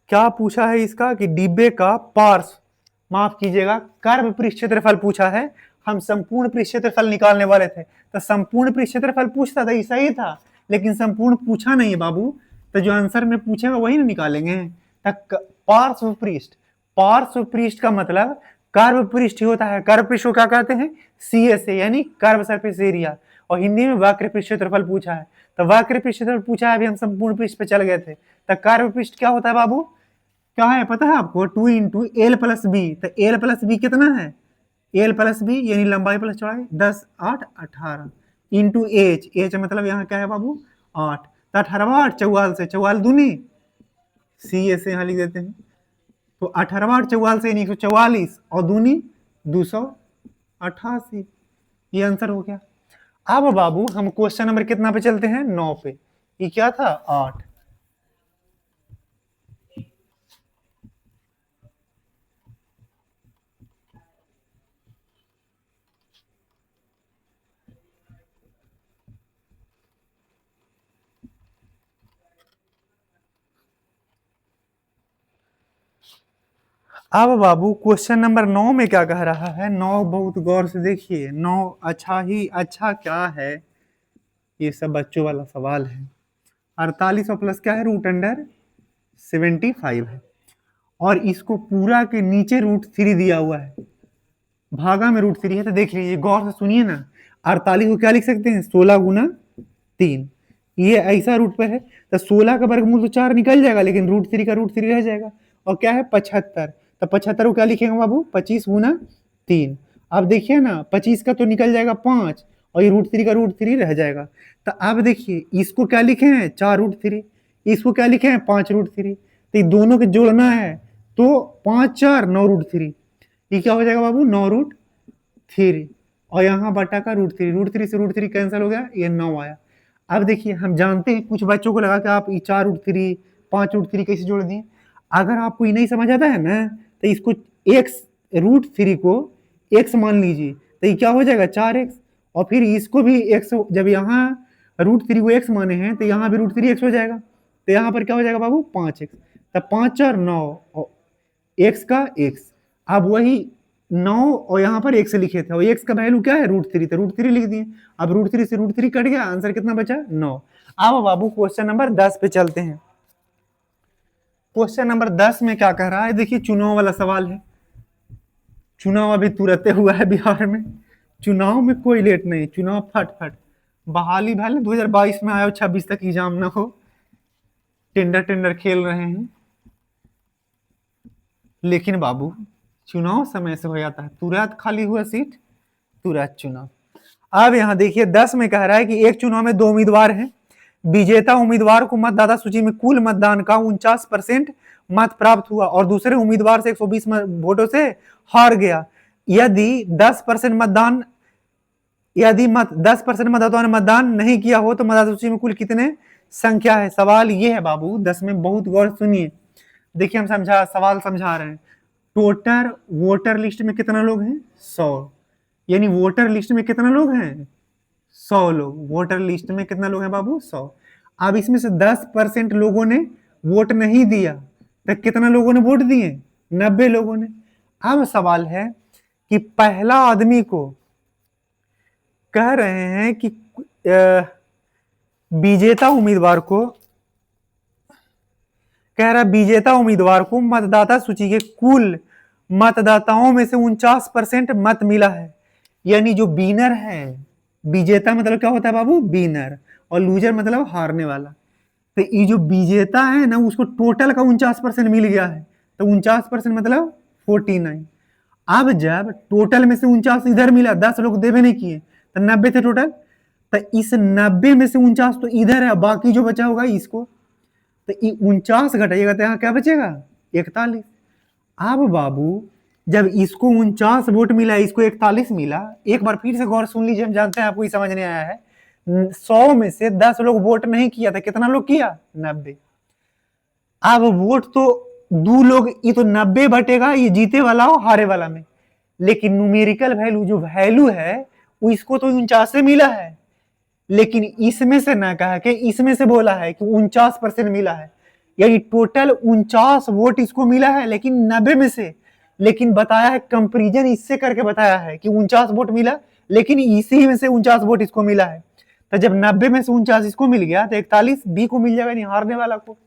क्या पूछा है इसका कि डिब्बे का पार्श्व, माफ कीजिएगा कर्व पृष्ठ क्षेत्रफल पूछा है, हम संपूर्ण पृष्ठ क्षेत्रफल निकालने वाले थे, तो संपूर्ण पृष्ठ क्षेत्रफल पूछता था ऐसा ही था, लेकिन संपूर्ण पूछा नहीं है बाबू, तो जो आंसर में पूछेगा वही ना निकालेंगे। पार्श्व पृष्ठ, पार्श्व पृष्ठ का मतलब कर्व पृष्ठ होता है, कर्व पृष्ठ को क्या कहते हैं CSA यानी कर्व सरफेस एरिया, और हिंदी में वक्र पृष्ठ क्षेत्रफल पूछा है, तो वक्र पृष्ठ क्षेत्रफल पूछा है, अभी हम संपूर्ण पृष्ठ पे चल गए थे, तो कर्व पृष्ठ क्या होता है बाबू, क्या है पता है आपको 2 इंटू एल प्लस बी, तो एल प्लस बी कितना है एल प्लस बी यानी लंबाई प्लस चौड़ाई 10 8 18 इंटू एच, एच मतलब यहाँ क्या है बाबू 8, तो 18 8 44 से 44 दूनी सी ऐसे यहाँ लिख देते हैं, तो 18 8 44 यानी 144 और दूनी 288, ये आंसर हो गया। अब बाबू हम क्वेश्चन नंबर कितना पे चलते हैं 9 पे, ये क्या था 8। अब बाबू क्वेश्चन नंबर 9 में क्या कह रहा है, 9 बहुत गौर से देखिए, 9 अच्छा ही अच्छा क्या है, ये सब बच्चों वाला सवाल है। 48 और प्लस क्या है रूट अंडर 75 है, और इसको पूरा के नीचे √3 दिया हुआ है, भागा में √3 है, तो देख लीजिए गौर से सुनिए ना, 48 को क्या लिख सकते हैं 16 गुना 3, ये ऐसा रूट पर है, तो 16 का वर्गमूल तो 4 निकल जाएगा, लेकिन √3 का √3 रह जाएगा, और क्या है 75, तो 75 को क्या लिखेंगे बाबू 25 गुना 3। अब देखिए ना 25 का तो निकल जाएगा 5 और ये √3 का √3 रह जाएगा, तो अब देखिए इसको क्या लिखे हैं 4√3, इसको क्या लिखे हैं 5√3, तो ये दोनों के जोड़ना है, तो 5 4 9√3, ये क्या हो जाएगा बाबू 9√3, और यहाँ बटा का √3, √3 से √3 कैंसिल हो गया, ये 9 आया। अब देखिए हम जानते हैं कुछ बच्चों को लगा कि आप 4√3 5√3 कैसे जोड़ दिए, अगर आपको ये नहीं समझ आता है ना, तो इसको x √3 को x मान लीजिए, तो ये क्या हो जाएगा 4x, और फिर इसको भी x, जब यहाँ √3 को x माने हैं तो यहाँ भी √3x हो जाएगा, तो यहाँ पर क्या हो जाएगा बाबू 5x, तब 5 4 9 और x का x, अब वही 9 और यहाँ पर x लिखे थे, और x का वैल्यू क्या है √3, तो √3 लिख दिए, अब √3 से √3 कट गया, आंसर कितना बचा 9। अब बाबू क्वेश्चन नंबर 10 पे चलते हैं। क्वेश्चन नंबर 10 में क्या कह रहा है, देखिए चुनाव वाला सवाल है, चुनाव अभी तुरंत हुआ है बिहार में, चुनाव में कोई लेट नहीं, चुनाव फट फट, बहाली भले 2022 में आया 26 तक एग्जाम ना हो, टेंडर टेंडर खेल रहे हैं, लेकिन बाबू चुनाव समय से हो जाता है, तुरंत खाली हुआ सीट तुरंत चुनाव। अब यहाँ देखिए 10 में कह रहा है कि एक चुनाव में 2 उम्मीदवार हैं, विजेता उम्मीदवार को मतदाता सूची में कुल मतदान का 49% मत प्राप्त हुआ और दूसरे उम्मीदवार से 120 वोटों से हार गया। यदि 10% मतदान, यदि 10% मतदाताओं ने मतदान नहीं किया हो तो मतदाता सूची में कुल कितने संख्या है। सवाल ये है बाबू 10 में, बहुत गौर सुनिए, देखिए हम सवाल समझा रहे हैं। टोटल वोटर लिस्ट में कितना लोग हैं 100, यानी वोटर लिस्ट में कितना लोग हैं 100 लोग, वोटर लिस्ट में कितना लोग हैं बाबू 100। अब इसमें से 10% लोगों ने वोट नहीं दिया, तो कितना लोगों ने वोट दिए 90 लोगों ने। अब सवाल है कि पहला आदमी को कह रहे हैं कि विजेता उम्मीदवार को कह रहा है विजेता उम्मीदवार को मतदाता सूची के कुल मतदाताओं में से 49% मत मिला है। यानी जो विनर है, विजेता मतलब क्या होता है बाबू, विनर, और लूजर मतलब हारने वाला। तो ये जो विजेता है ना, उसको टोटल का 49% मिल गया है। तो 49% मतलब 49। अब जब टोटल में से 49 इधर मिला, 10 लोग देवे नहीं किए, तो 90 थे टोटल। तो इस 90 में से 49 तो इधर है, बाकी जो बचा होगा इसको, तो 49 घटाइएगा तो यहाँ क्या बचेगा, 41। अब बाबू जब इसको 49 वोट मिला, इसको 41 मिला, एक बार फिर से गौर सुन लीजिए, हम जानते हैं आपको ये समझ नहीं आया है। 100 में से 10 लोग वोट नहीं किया था, कितना लोग किया, 90। अब वोट तो 2 लोग, ये तो 90 बटेगा, ये जीते वाला हो हारे वाला में, लेकिन न्यूमेरिकल वैल्यू जो वैल्यू है वो इसको तो 49 से मिला है, लेकिन इसमें से ना कहा कि इसमें से बोला है कि 49% मिला है, यानी टोटल 49 वोट इसको मिला है, लेकिन 90 में से, लेकिन बताया है कंपेरिजन इससे करके बताया है कि 49 वोट मिला, लेकिन इसी में से 49 वोट इसको मिला है। तो जब 90 में से 49 इसको मिल गया तो 41 बी को मिल जाएगा, नहीं हारने वाला को।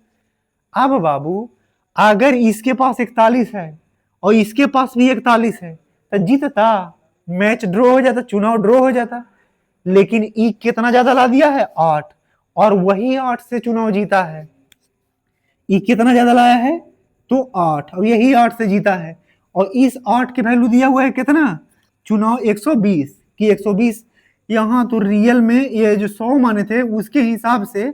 अब बाबू अगर इसके पास 41 है और इसके पास भी 41 है तो जीतता, मैच ड्रॉ हो जाता, चुनाव ड्रॉ हो जाता, लेकिन ई कितना ज्यादा ला दिया है, 8, और वही 8 से चुनाव जीता है। ई कितना ज्यादा लाया है, तो 8, और यही 8 से जीता है। और इस 8 के वैल्यू दिया हुआ है कितना, चुनाव 120 की 120, यहाँ तो रियल में ये जो 100 माने थे उसके हिसाब से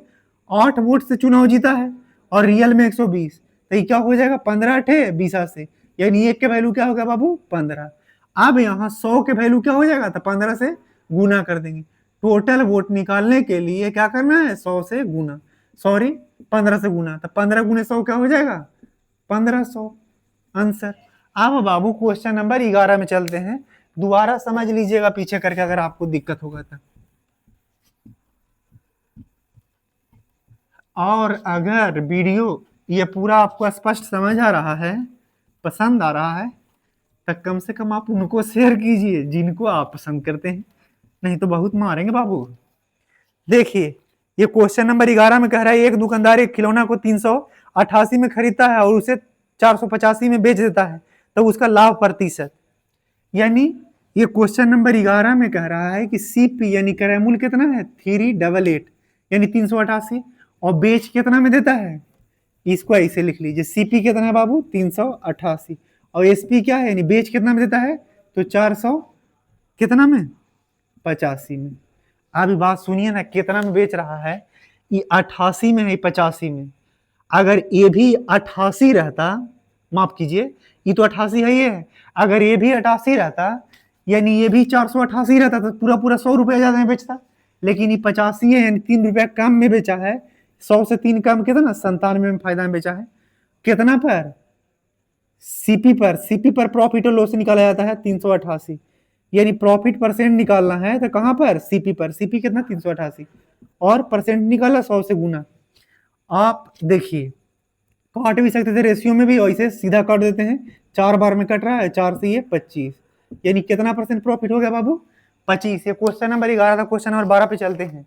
8 वोट से चुनाव जीता है, और रियल में 120, तो ये क्या हो जाएगा, 15 थे 20 से, यानी एक के वैल्यू क्या होगा बाबू, 15। अब यहाँ 100 के वैल्यू क्या हो जाएगा, तो 15 से गुना कर देंगे। टोटल वोट निकालने के लिए क्या करना है, 100 से गुना, सॉरी 15 से गुना, तो 15 गुने 100 क्या हो जाएगा, 1500 आंसर। अब बाबू क्वेश्चन नंबर 11 में चलते हैं, दोबारा समझ लीजिएगा पीछे करके अगर आपको दिक्कत होगा तो। और अगर वीडियो ये पूरा आपको स्पष्ट समझ आ रहा है, पसंद आ रहा है, तो कम से कम आप उनको शेयर कीजिए जिनको आप पसंद करते हैं, नहीं तो बहुत मारेंगे बाबू। देखिए ये क्वेश्चन नंबर 11 में कह रहा है, एक दुकानदार एक खिलौना को 388 में खरीदता है और उसे 485 में बेच देता है, तो उसका लाभ प्रतिशत। यानी ये क्वेश्चन नंबर 11 में कह रहा है कि सीपी यानी क्रय मूल्य कितना है, 388 यानी 388, और बेच कितना में देता है, इसको ऐसे लिख लीजिए, सीपी कितना है बाबू, 388, और एसपी क्या है, यानी बेच कितना में देता है, तो 400 कितना में, 85 में। अभी बात सुनिए ना, कितना में बेच रहा है, ये 88 में है, 85 में। अगर ये भी 88 रहता, माफ कीजिए, ये तो 88 है, ये है, अगर ये भी 88 रहता, यानी ये भी 488 रहता, तो पूरा पूरा 100 रुपया ज्यादा में बेचता, लेकिन ये 85 है, यानी 3 रुपया कम में बेचा है। 100 से 3 कम कितना, 97 में फायदा में बेचा है। कितना पर, सीपी पर, सीपी पर प्रॉफिट और लॉस निकाला जाता है 388, यानी प्रॉफिट परसेंट निकालना है तो कहां पर, सीपी पर, सीपी कितना 388, और परसेंट निकाला 100 से गुना। आप देखिए काट भी सकते थे रेशियो में भी, ऐसे सीधा काट देते हैं, 4 बार में कट रहा है, 4 से ये 25, यानी कितना परसेंट प्रॉफिट हो गया बाबू, 25। ये क्वेश्चन नंबर 11 था। क्वेश्चन नंबर 12 पे चलते हैं।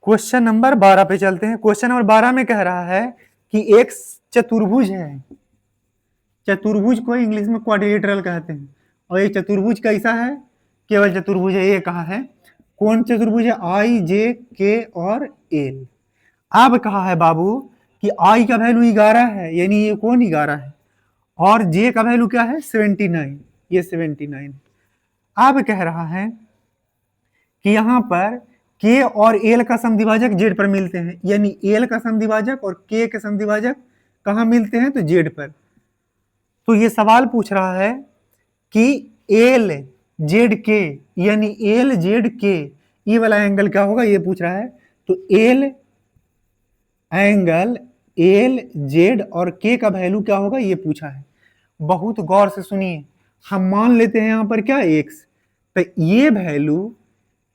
क्वेश्चन नंबर 12 पे चलते हैं। क्वेश्चन नंबर 12 में कह रहा है कि एक चतुर्भुज है, चतुर्भुज को इंग्लिश में क्वाड्रिलेटरल कहते हैं, और ये चतुर्भुज कैसा है, केवल चतुर्भुज है, ये कहा है, कौन चतुर्भुज है, आई जे के और एल। अब कहा है बाबू कि आई का वैल्यू 11 है, यानी ये कौन 11 है, और जे का वैल्यू क्या है, 79, ये 79। अब कह रहा है कि यहां पर के और एल का समद्विभाजक जेड पर मिलते हैं, यानी एल का समद्विभाजक और के के समद्विभाजक कहां मिलते हैं, तो जेड पर। तो ये सवाल पूछ रहा है कि एल जेड के, यानी एल जेड के, ये वाला एंगल क्या होगा, ये पूछ रहा है। तो एल एंगल एल जेड और के का वैल्यू क्या होगा, ये पूछा है। बहुत गौर से सुनिए, हम मान लेते हैं यहां पर क्या, एक्स, तो ये वैल्यू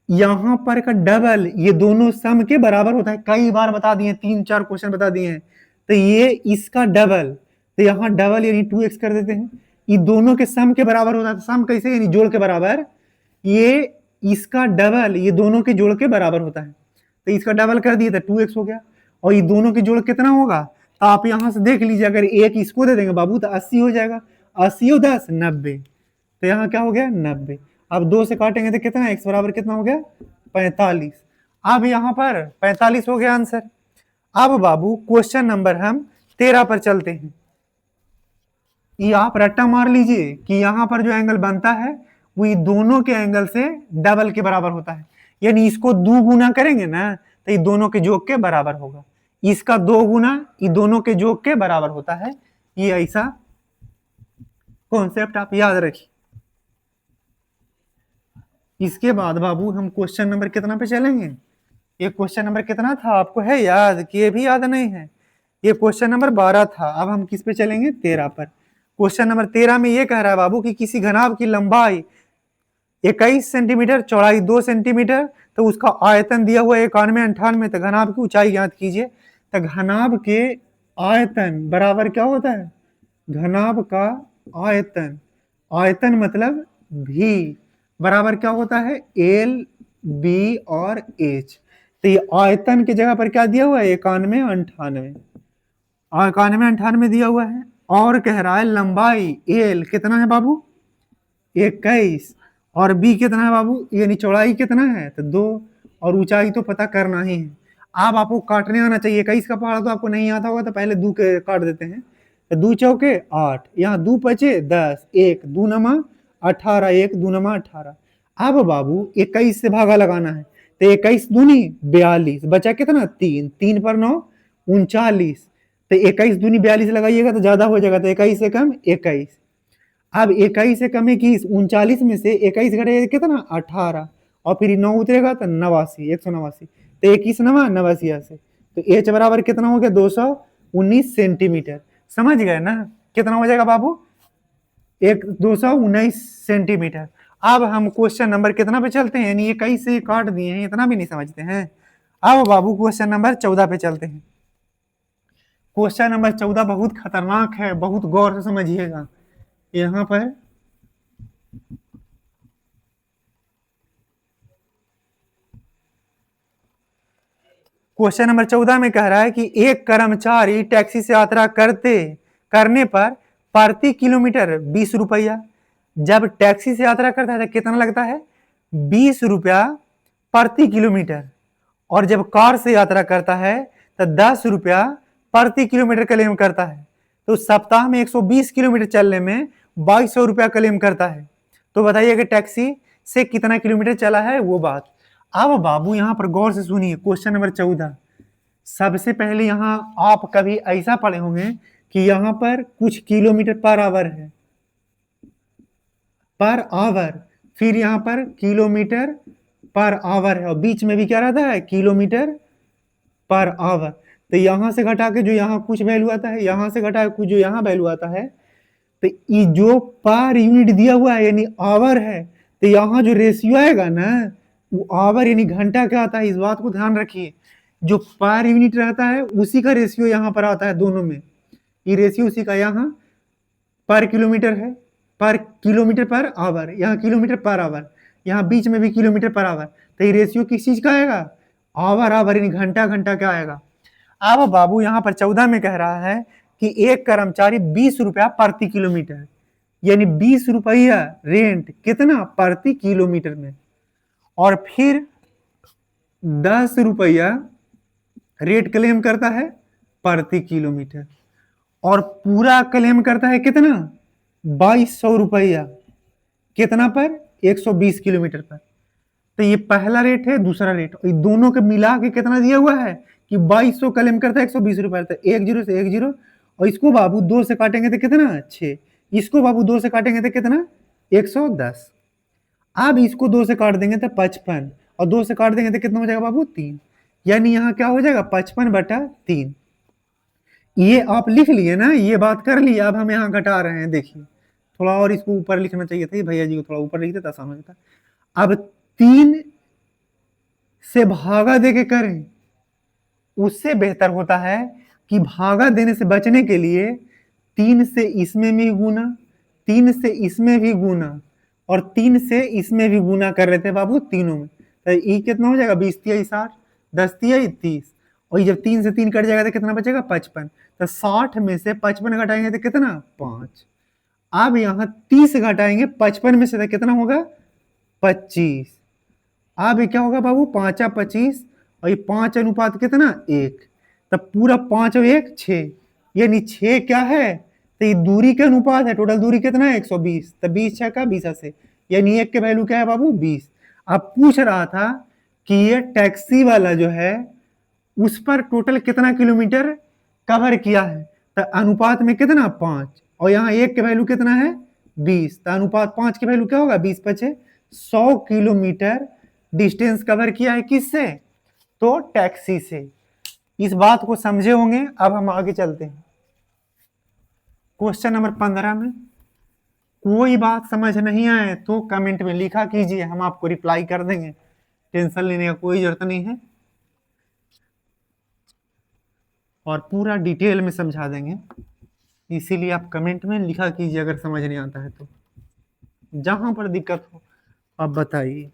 यहां पर का डबल, ये दोनों सम के बराबर होता है। कई बार बता दिए, 3-4 क्वेश्चन बता दिए हैं। तो ये इसका डबल, तो यहाँ डबल यानी 2x कर देते हैं। ये दोनों के सम के बराबर होता है। तो सम कैसे, यानी जोड़ के बराबर। ये इसका डबल ये दोनों के जोड़ के बराबर होता है। तो इसका डबल कर दिए तो 2x हो गया। और ये दोनों के जोड़ कितना होगा, तो आप यहां से देख लीजिए। अगर एक इसको दे देंगे बाबू तो 80 हो जाएगा। 80 और 10 90। तो यहाँ क्या हो गया 90। अब 2 से काटेंगे तो कितना, x बराबर कितना हो गया 45। अब यहाँ पर 45 हो गया आंसर। अब बाबू क्वेश्चन नंबर हम 13 पर चलते हैं। ये आप रट्टा मार लीजिए कि यहाँ पर जो एंगल बनता है वो ये दोनों के एंगल से डबल के बराबर होता है। यानी इसको 2 गुना करेंगे ना तो ये दोनों के योग के बराबर होगा। इसका 2 गुना ये दोनों के योग के बराबर होता है। ये ऐसा कॉन्सेप्ट आप याद रखिए। इसके बाद बाबू हम क्वेश्चन नंबर कितना पे चलेंगे। ये क्वेश्चन नंबर कितना था आपको है याद कि ये भी याद नहीं है। ये क्वेश्चन नंबर 12 था। अब हम किस पे चलेंगे 13 पर। क्वेश्चन नंबर 13 में ये कह रहा है बाबू कि किसी घनाभ की लंबाई 21 सेंटीमीटर, चौड़ाई 2 सेंटीमीटर, तो उसका आयतन दिया हुआ 91, 98। तो घनाभ की ऊंचाई ज्ञात कीजिए। तो घनाभ के आयतन बराबर क्या होता है, घनाभ का आयतन, आयतन मतलब भी बराबर क्या होता है एल बी और एच। तो ये आयतन की जगह पर क्या दिया हुआ है 91, 98, 91, 98 दिया हुआ है। और कह रहा है लंबाई एल कितना है बाबू 21, और बी कितना है बाबू यानी चौड़ाई कितना है तो 2, और ऊंचाई तो पता करना ही है। अब आपको काटने आना चाहिए। 21 का पहाड़ा तो आपको नहीं आता होगा तो पहले 2 के काट देते हैं। तो 2 चौके 8, यहाँ 2 पचे 10, 1 2 नमा 18, 1 2 नमा 18। अब बाबू 21 से भागा लगाना है। तो 21 दूनी 42, बचा कितना 3, 3 पर 9 39। तो 21 दूनी 42 लगाइएगा तो ज्यादा हो जाएगा। तो 21 से कम 21। अब 21 से कम 21, 39 में से 21 घटेगा कितना 18, और फिर 9 उतरेगा तो 89, 189। तो 21 नवा 89 से। तो एच बराबर कितना हो गया 219 सेंटीमीटर। समझ गए ना कितना हो जाएगा बाबू 219 सेंटीमीटर। अब हम क्वेश्चन नंबर कितना पे चलते हैं, यानी ये कई से काट दिए हैं, इतना भी नहीं समझते हैं। अब बाबू क्वेश्चन नंबर 14 पे चलते हैं। क्वेश्चन नंबर 14 बहुत खतरनाक है, बहुत गौर से समझिएगा। यहां पर क्वेश्चन नंबर 14 में कह रहा है कि एक कर्मचारी टैक्सी से यात्रा करने पर प्रति किलोमीटर 20 रुपया, जब टैक्सी से यात्रा करता है तो कितना लगता है 20 रुपया प्रति किलोमीटर, और जब कार से यात्रा करता है तो 10 रुपया प्रति किलोमीटर क्लेम करता है। तो सप्ताह में 120 किलोमीटर चलने में 2200 रुपया क्लेम करता है। तो बताइए कि टैक्सी से कितना किलोमीटर चला है वो बात। अब बाबू यहां पर गौर से सुनिए क्वेश्चन नंबर 14। सबसे पहले यहां आप कभी ऐसा पढ़े होंगे कि यहां पर कुछ किलोमीटर पर आवर है, पर आवर, फिर यहां पर किलोमीटर पर आवर है, और बीच में भी क्या रहता है किलोमीटर पर आवर। तो यहां से घटा के जो यहाँ कुछ वैल्यू आता है, यहां से घटा के कुछ जो यहाँ वैल्यू आता है, तो ये जो पर यूनिट दिया हुआ है यानी आवर है, तो यहाँ जो रेशियो आएगा ना वो आवर यानी घंटा क्या आता है, इस बात को ध्यान रखिए। जो पर यूनिट रहता है उसी का रेशियो यहाँ पर आता है दोनों में। ये रेशियो उसी का यहाँ पर किलोमीटर है, पर किलोमीटर पर आवर, यहाँ किलोमीटर पर आवर, यहाँ बीच में भी किलोमीटर पर आवर। तो ये रेशियो किस चीज का आएगा आवर आवर यानी घंटा घंटा क्या आएगा। अब बाबू यहाँ पर 14 में कह रहा है कि एक कर्मचारी 20 रुपया प्रति किलोमीटर, यानी 20 रुपया रेंट कितना प्रति किलोमीटर में, और फिर 10 रुपया रेट क्लेम करता है प्रति किलोमीटर, और पूरा क्लेम करता है कितना 2200 रुपया कितना पर 120 किलोमीटर पर। तो ये पहला रेट है, दूसरा रेट, और दोनों के मिला के कितना दिया हुआ है कि 2200 क्लेम करता है 120 रुपया। तो 1 0 से 1 0, और इसको बाबू 2 से काटेंगे तो कितना 6, इसको बाबू 2 से काटेंगे तो कितना 110। अब इसको 2 से काट देंगे तो 55, और 2 से काट देंगे तो कितना हो जाएगा बाबू 3, यानी यहाँ क्या हो जाएगा 55/3। ये आप लिख लिए ना, ये बात कर लिए। अब हम यहाँ घटा रहे हैं, देखिए थोड़ा और इसको ऊपर लिखना चाहिए था, भैया जी को थोड़ा ऊपर लिख देता आसान हो जाता। अब 3 से भागा दे के करें, उससे बेहतर होता है कि भागा देने से बचने के लिए 3 से इसमें भी गुना, 3 से इसमें भी गुना और 3 से इसमें भी गुना कर रहे थे बाबू तीनों में। तो ये कितना हो जाएगा, 20 तिया 60, 10 तिया 30, और जब 3 से 3 कट जाएगा तो कितना बचेगा, 55। तो 60 में से 55 घटाएंगे तो कितना, 5। अब यहाँ 30 घटाएंगे 55 में से तो कितना होगा, 25। अब क्या होगा बाबू, 5 25, और ये 5 अनुपात कितना, 1। तब पूरा 5 और 1 6, यानी 6 क्या है, तो ये दूरी के अनुपात है। टोटल दूरी कितना है, 120। तब 20 6 का 20 से, यानी 1 के वैल्यू क्या है बाबू, 20। अब पूछ रहा था कि ये टैक्सी वाला जो है उस पर टोटल कितना किलोमीटर कवर किया है, तो अनुपात में कितना, 5, और यहाँ 1 के वैल्यू कितना है, 20। तो अनुपात 5 के वैल्यू क्या होगा, 20 5 100 किलोमीटर डिस्टेंस कवर किया है, किससे, तो टैक्सी से। इस बात को समझे होंगे। अब हम आगे चलते हैं क्वेश्चन नंबर 15 में। कोई बात समझ नहीं आए तो कमेंट में लिखा कीजिए, हम आपको रिप्लाई कर देंगे, टेंशन लेने का कोई जरूरत नहीं है, और पूरा डिटेल में समझा देंगे। इसीलिए आप कमेंट में लिखा कीजिए अगर समझ नहीं आता है तो, जहां पर दिक्कत हो आप बताइए।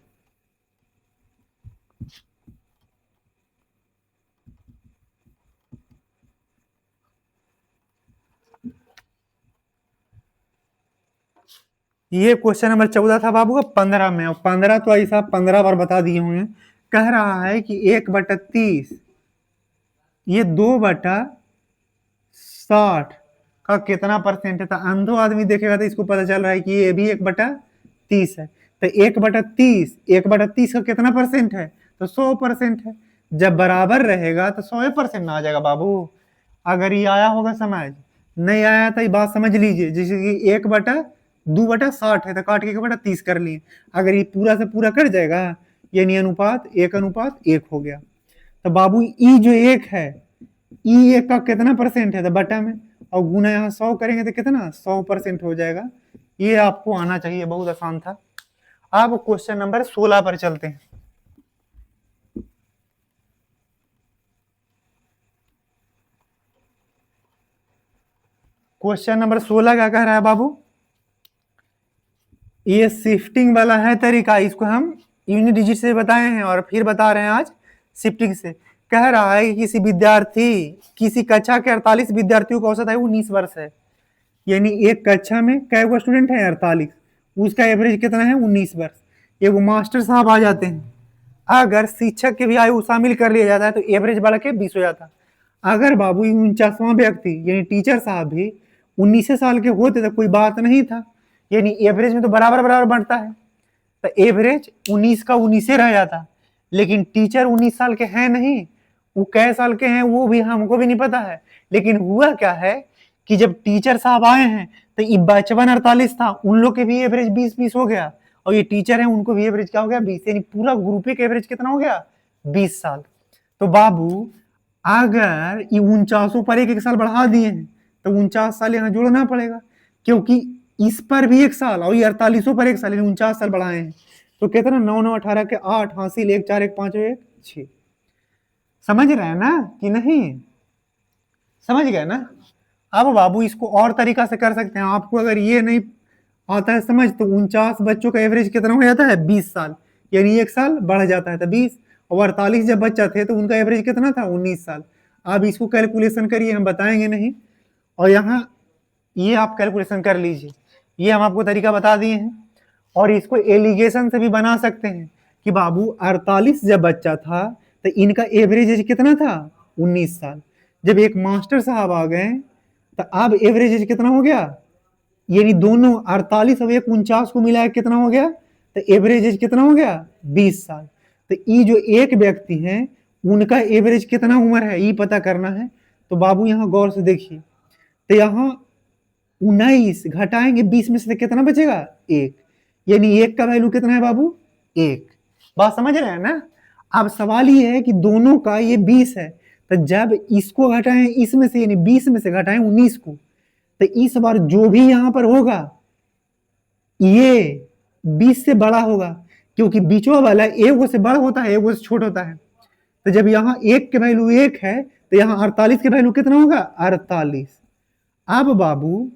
ये क्वेश्चन नंबर 14 था बाबू, 15 में, और 15 तो ऐसा 15 बार बता दिए होंगे। कह रहा है कि 1/30 ये 2/60 का कितना परसेंट है। तो अंधो आदमी देखेगा तो इसको पता चल रहा है कि ये भी 1/30 है। तो 1/30 का कितना परसेंट है, तो 100% है। जब बराबर रहेगा तो 100% ना आ जाएगा बाबू। अगर ये आया होगा समझ, नहीं आया तो ये बात समझ लीजिए, जैसे कि 1/2/60 है तो काट के 1/30 कर लिए। अगर ये पूरा से पूरा कर जाएगा, यानी अनुपात 1:1 हो गया। तो बाबू ई जो 1 है, ई 1 का कितना परसेंट है, तो बटा में, और गुना यहाँ 100 करेंगे तो कितना, 100% हो जाएगा। ये आपको आना चाहिए, बहुत आसान था। अब क्वेश्चन नंबर 16 पर चलते हैं। क्वेश्चन नंबर 16 क्या कह रहा है बाबू, ये शिफ्टिंग वाला है तरीका, इसको हम यूनिट डिजिट से बताए हैं और फिर बता रहे हैं आज शिफ्टिंग से। कह रहा है कि किसी कक्षा के 48 विद्यार्थियों का औसत है 19 वर्ष है, यानी एक कक्षा में कै गो स्टूडेंट है, 48, उसका एवरेज कितना है, 19 वर्ष। एगो मास्टर साहब आ जाते हैं, अगर शिक्षक के भी आयु शामिल कर लिया जाता है तो एवरेज बढ़ के 20 हो जाता। अगर बाबू 49वां व्यक्ति यानी टीचर साहब भी 19 साल के होते तो कोई बात नहीं था, यानी एवरेज में तो बराबर बराबर बढ़ता है। तो एवरेज 19 का 19 रह जाता, लेकिन टीचर 19 साल के हैं नहीं, वो कै साल के हैं वो भी हमको भी नहीं पता है। लेकिन हुआ क्या है कि जब टीचर साहब आए हैं तो ये 55 48 था, उन लोग के भी एवरेज 20 हो गया, और ये टीचर है उनको भी एवरेज क्या हो गया, 20, यानी पूरा ग्रुप का एवरेज कितना हो गया, 20 साल। तो बाबू अगर ये 49 पर एक साल बढ़ा दिए हैं तो 49 साल यहाँ जोड़ना पड़ेगा, क्योंकि इस पर भी 1 साल और ये 48 पर 1 साल, यानी 49 साल बढ़ाए हैं। तो कितना, 9 9 18 के 8 हासिल 1 4 1 5 1 6। समझ रहे हैं ना कि नहीं, समझ गए ना। अब बाबू इसको और तरीका से कर सकते हैं, आपको अगर ये नहीं आता है समझ, तो 49 बच्चों का एवरेज कितना हो जाता है, 20 साल, यानी 1 साल बढ़ जाता है तो 20, और 48 जब बच्चा थे तो उनका एवरेज कितना था, 19 साल। अब इसको कैलकुलेशन करिए, हम बताएंगे नहीं, और यहाँ ये आप कैलकुलेशन कर लीजिए, ये हम आपको तरीका बता दिए हैं। और इसको एलिगेशन से भी बना सकते हैं कि बाबू 48 जब बच्चा था तो इनका एवरेज एज कितना था, 19 साल। जब एक मास्टर साहब आ गए तो अब एवरेज एज कितना हो गया, यानी दोनों 48 और 49 को मिलाया कितना हो गया, तो एवरेज एज कितना हो गया, 20 साल। तो ये जो एक व्यक्ति है उनका एवरेज कितना उम्र है ये पता करना है। तो बाबू यहाँ गौर से देखिए, तो यहाँ 19 घटाएंगे 20 में से कितना बचेगा, 1, यानी 1 का वैल्यू कितना है बाबू, 1। बात समझ रहे हैं ना। अब सवाल ये है कि दोनों का ये 20 है, तो जब इसको घटाएं इसमें से, यानी 20 में से घटाएं 19 को, तो इस बार जो भी यहां पर होगा ये 20 से बड़ा होगा, क्योंकि बीचवा वाला एगो से बड़ा होता है, एगो से छोटा होता है। तो जब यहाँ 1 के वैल्यू 1 है तो यहाँ 48 के वैल्यू कितना होगा? 48। अब बाबू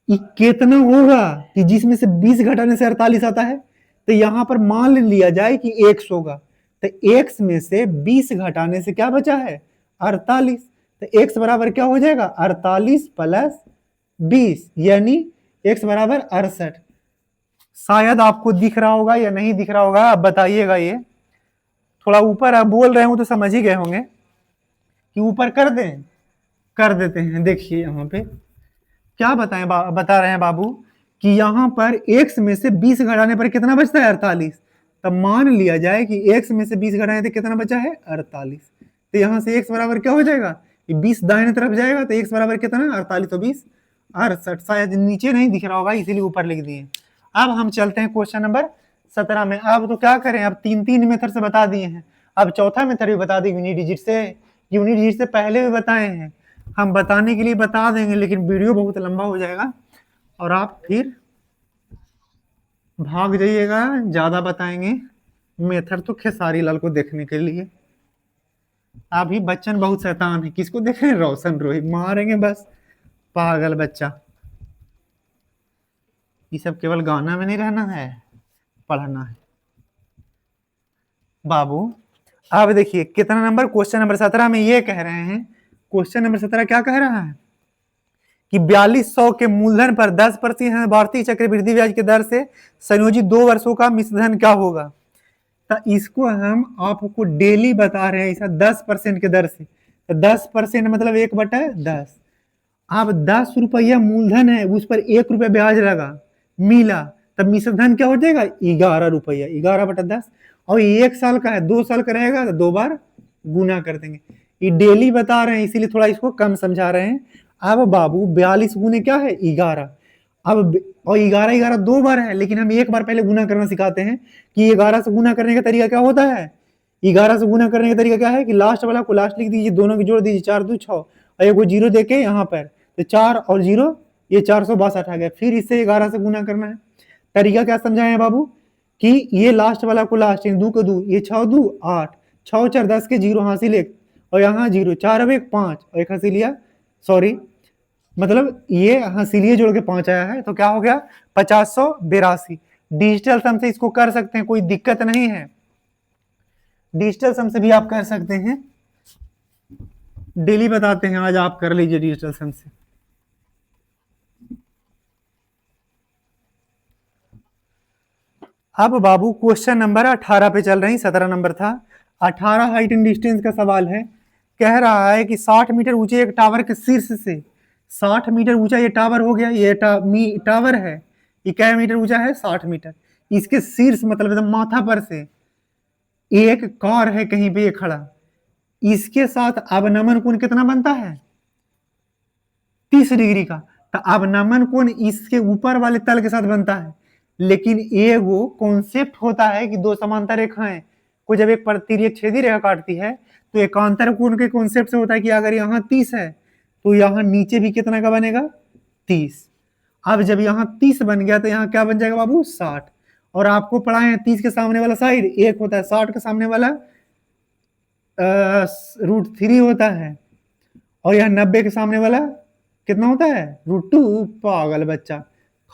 ये कितना होगा कि जिसमें से 20 घटाने से 48 आता है? तो यहां पर मान लिया जाए कि x होगा, तो x में से 20 घटाने से क्या बचा है? 48। तो x बराबर क्या हो जाएगा? 48 प्लस 20 यानी x बराबर 68। शायद आपको दिख रहा होगा या नहीं दिख रहा होगा, आप बताइएगा। ये थोड़ा ऊपर आप बोल रहे हो तो समझ ही गए होंगे कि ऊपर कर दें, कर देते हैं। देखिए यहाँ पे क्या बताएं, बता रहे हैं बाबू कि यहाँ पर x में से 20 घटाने पर कितना बचता है? 48। तब मान लिया जाए कि x में से 20 घटाने तो कितना बचा है? 48। तो यहाँ से x बराबर क्या हो जाएगा? 20 दाहिने तरफ जाएगा तो x बराबर कितना? 48 तो 20 68। शायद नीचे नहीं दिख रहा होगा इसीलिए ऊपर लिख दिए। अब हम चलते हैं क्वेश्चन नंबर 17 में। अब तो क्या करें, अब 3 मेथड से बता दिए हैं, अब चौथा मेथड भी बता दें यूनिट डिजिट से। यूनिट डिजिट से पहले भी बताए हैं, हम बताने के लिए बता देंगे, लेकिन वीडियो बहुत लंबा हो जाएगा और आप फिर भाग जाइएगा, ज्यादा बताएंगे। मेथड तो खेसारी लाल को देखने के लिए। अभी बच्चन बहुत शैतान है, किसको देख रहे हैं? रोशन रोहित, मारेंगे बस, पागल बच्चा। ये सब केवल गाना में नहीं रहना है, पढ़ना है बाबू। अब देखिए कितना नंबर, क्वेश्चन नंबर 17 में ये कह रहे हैं, क्वेश्चन नंबर 17 क्या कह रहा है कि 4200 के मूलधन पर 10% भारतीय चक्रवृद्धि ब्याज की दर से संयोजित 2 वर्षों का मिश्रधन क्या होगा? तो इसको हम आपको डेली बता रहे हैं, ऐसा 10% के दर से। तो 10% मतलब 1/10। अब 10 रुपया मूलधन है, उस पर 1 रुपया ब्याज लगा, मिला, तब मिश्रधन क्या हो जाएगा? 11 रुपया, 11/10। और 1 साल का है, 2 साल का रहेगा तो 2 बार गुना कर देंगे। ये डेली बता रहे हैं इसीलिए थोड़ा इसको कम समझा रहे हैं। अब बाबू 42 गुने क्या है? 11। अब और 11 11 2 बार है, लेकिन हम 1 बार पहले गुना करना सिखाते हैं कि 11 से गुना करने का तरीका क्या होता है। 11 से गुना करने का तरीका क्या है कि लास्ट वाला को लास्ट लिख दीजिए, दोनों की जोड़ दीजिए, 4 2 6 और एक जीरो देके यहाँ पर, तो 4 और 0 ये 462 आ गया। फिर इससे 11 से गुना करना है। तरीका क्या समझाए हैं बाबू कि ये लास्ट वाला को लास्ट, 2 को 2, ये 6 2 8, 6 4 10 के 0 हासिल 1 और यहाँ 0, 4 अब 1 5 और 1 हासिल लिया, सॉरी मतलब ये हंसिलिए जोड़ के 5 आया है, तो क्या हो गया? 5082। डिजिटल सम से इसको कर सकते हैं, कोई दिक्कत नहीं है, डिजिटल सम से भी आप कर सकते हैं। डेली बताते हैं, आज आप कर लीजिए डिजिटल सम से। अब बाबू क्वेश्चन नंबर 18 पे चल रही, 17 नंबर था। 18 हाइट एंड डिस्टेंस का सवाल है। कह रहा है कि 60 मीटर ऊंचे एक टावर के शीर्ष से, 60 मीटर ऊंचा ये टावर हो गया, ये टावर है, ये क्या मीटर ऊंचा है? 60 मीटर। इसके शीर्ष मतलब माथा पर से एक कार है कहीं पे ये खड़ा, इसके साथ अवनमन कोण कितना बनता है? 30 डिग्री का। तो अवनमन कोण इसके ऊपर वाले तल के साथ बनता है, लेकिन ये वो कॉन्सेप्ट होता है कि दो समांतर रेखाएं को जब एक तिर्यक छेदी रेखा काटती है तो एकांतर कोण के कॉन्सेप्ट से होता है कि अगर यहाँ 30 है तो यहाँ नीचे भी कितना का बनेगा? 30। अब जब यहाँ 30 बन गया तो यहाँ क्या बन जाएगा बाबू? 60। और आपको पढ़ाए हैं 30 के सामने वाला साइड 1 होता है, 60 के सामने वाला √3 होता है, और यहाँ 90 के सामने वाला कितना होता है? √2। पागल बच्चा,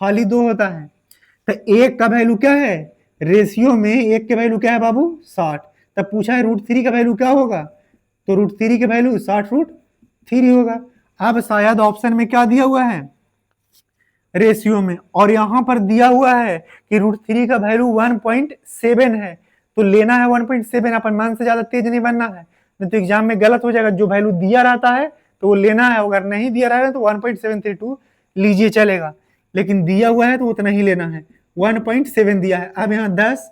खाली 2 होता है। तो 1 का वैल्यू क्या है? रेशियो में 1 के वैल्यू क्या है बाबू? 60। तब पूछा है √3 का वैल्यू क्या होगा, तो √3 के वैल्यू 60√3 होगा। अब शायद ऑप्शन में क्या दिया हुआ है? रेशियो में, और यहां पर दिया हुआ है कि √3 का वैल्यू 1.7 है, तो लेना है 1.7। अपन मन से ज्यादा तेज नहीं बनना है, नहीं तो एग्जाम में गलत हो जाएगा। जो वैल्यू दिया रहता है तो वो लेना है, अगर नहीं दिया रहा है तो 1.732 लीजिए चलेगा, लेकिन दिया हुआ है तो उतना ही लेना है। 1.7 दिया है। अब यहाँ 10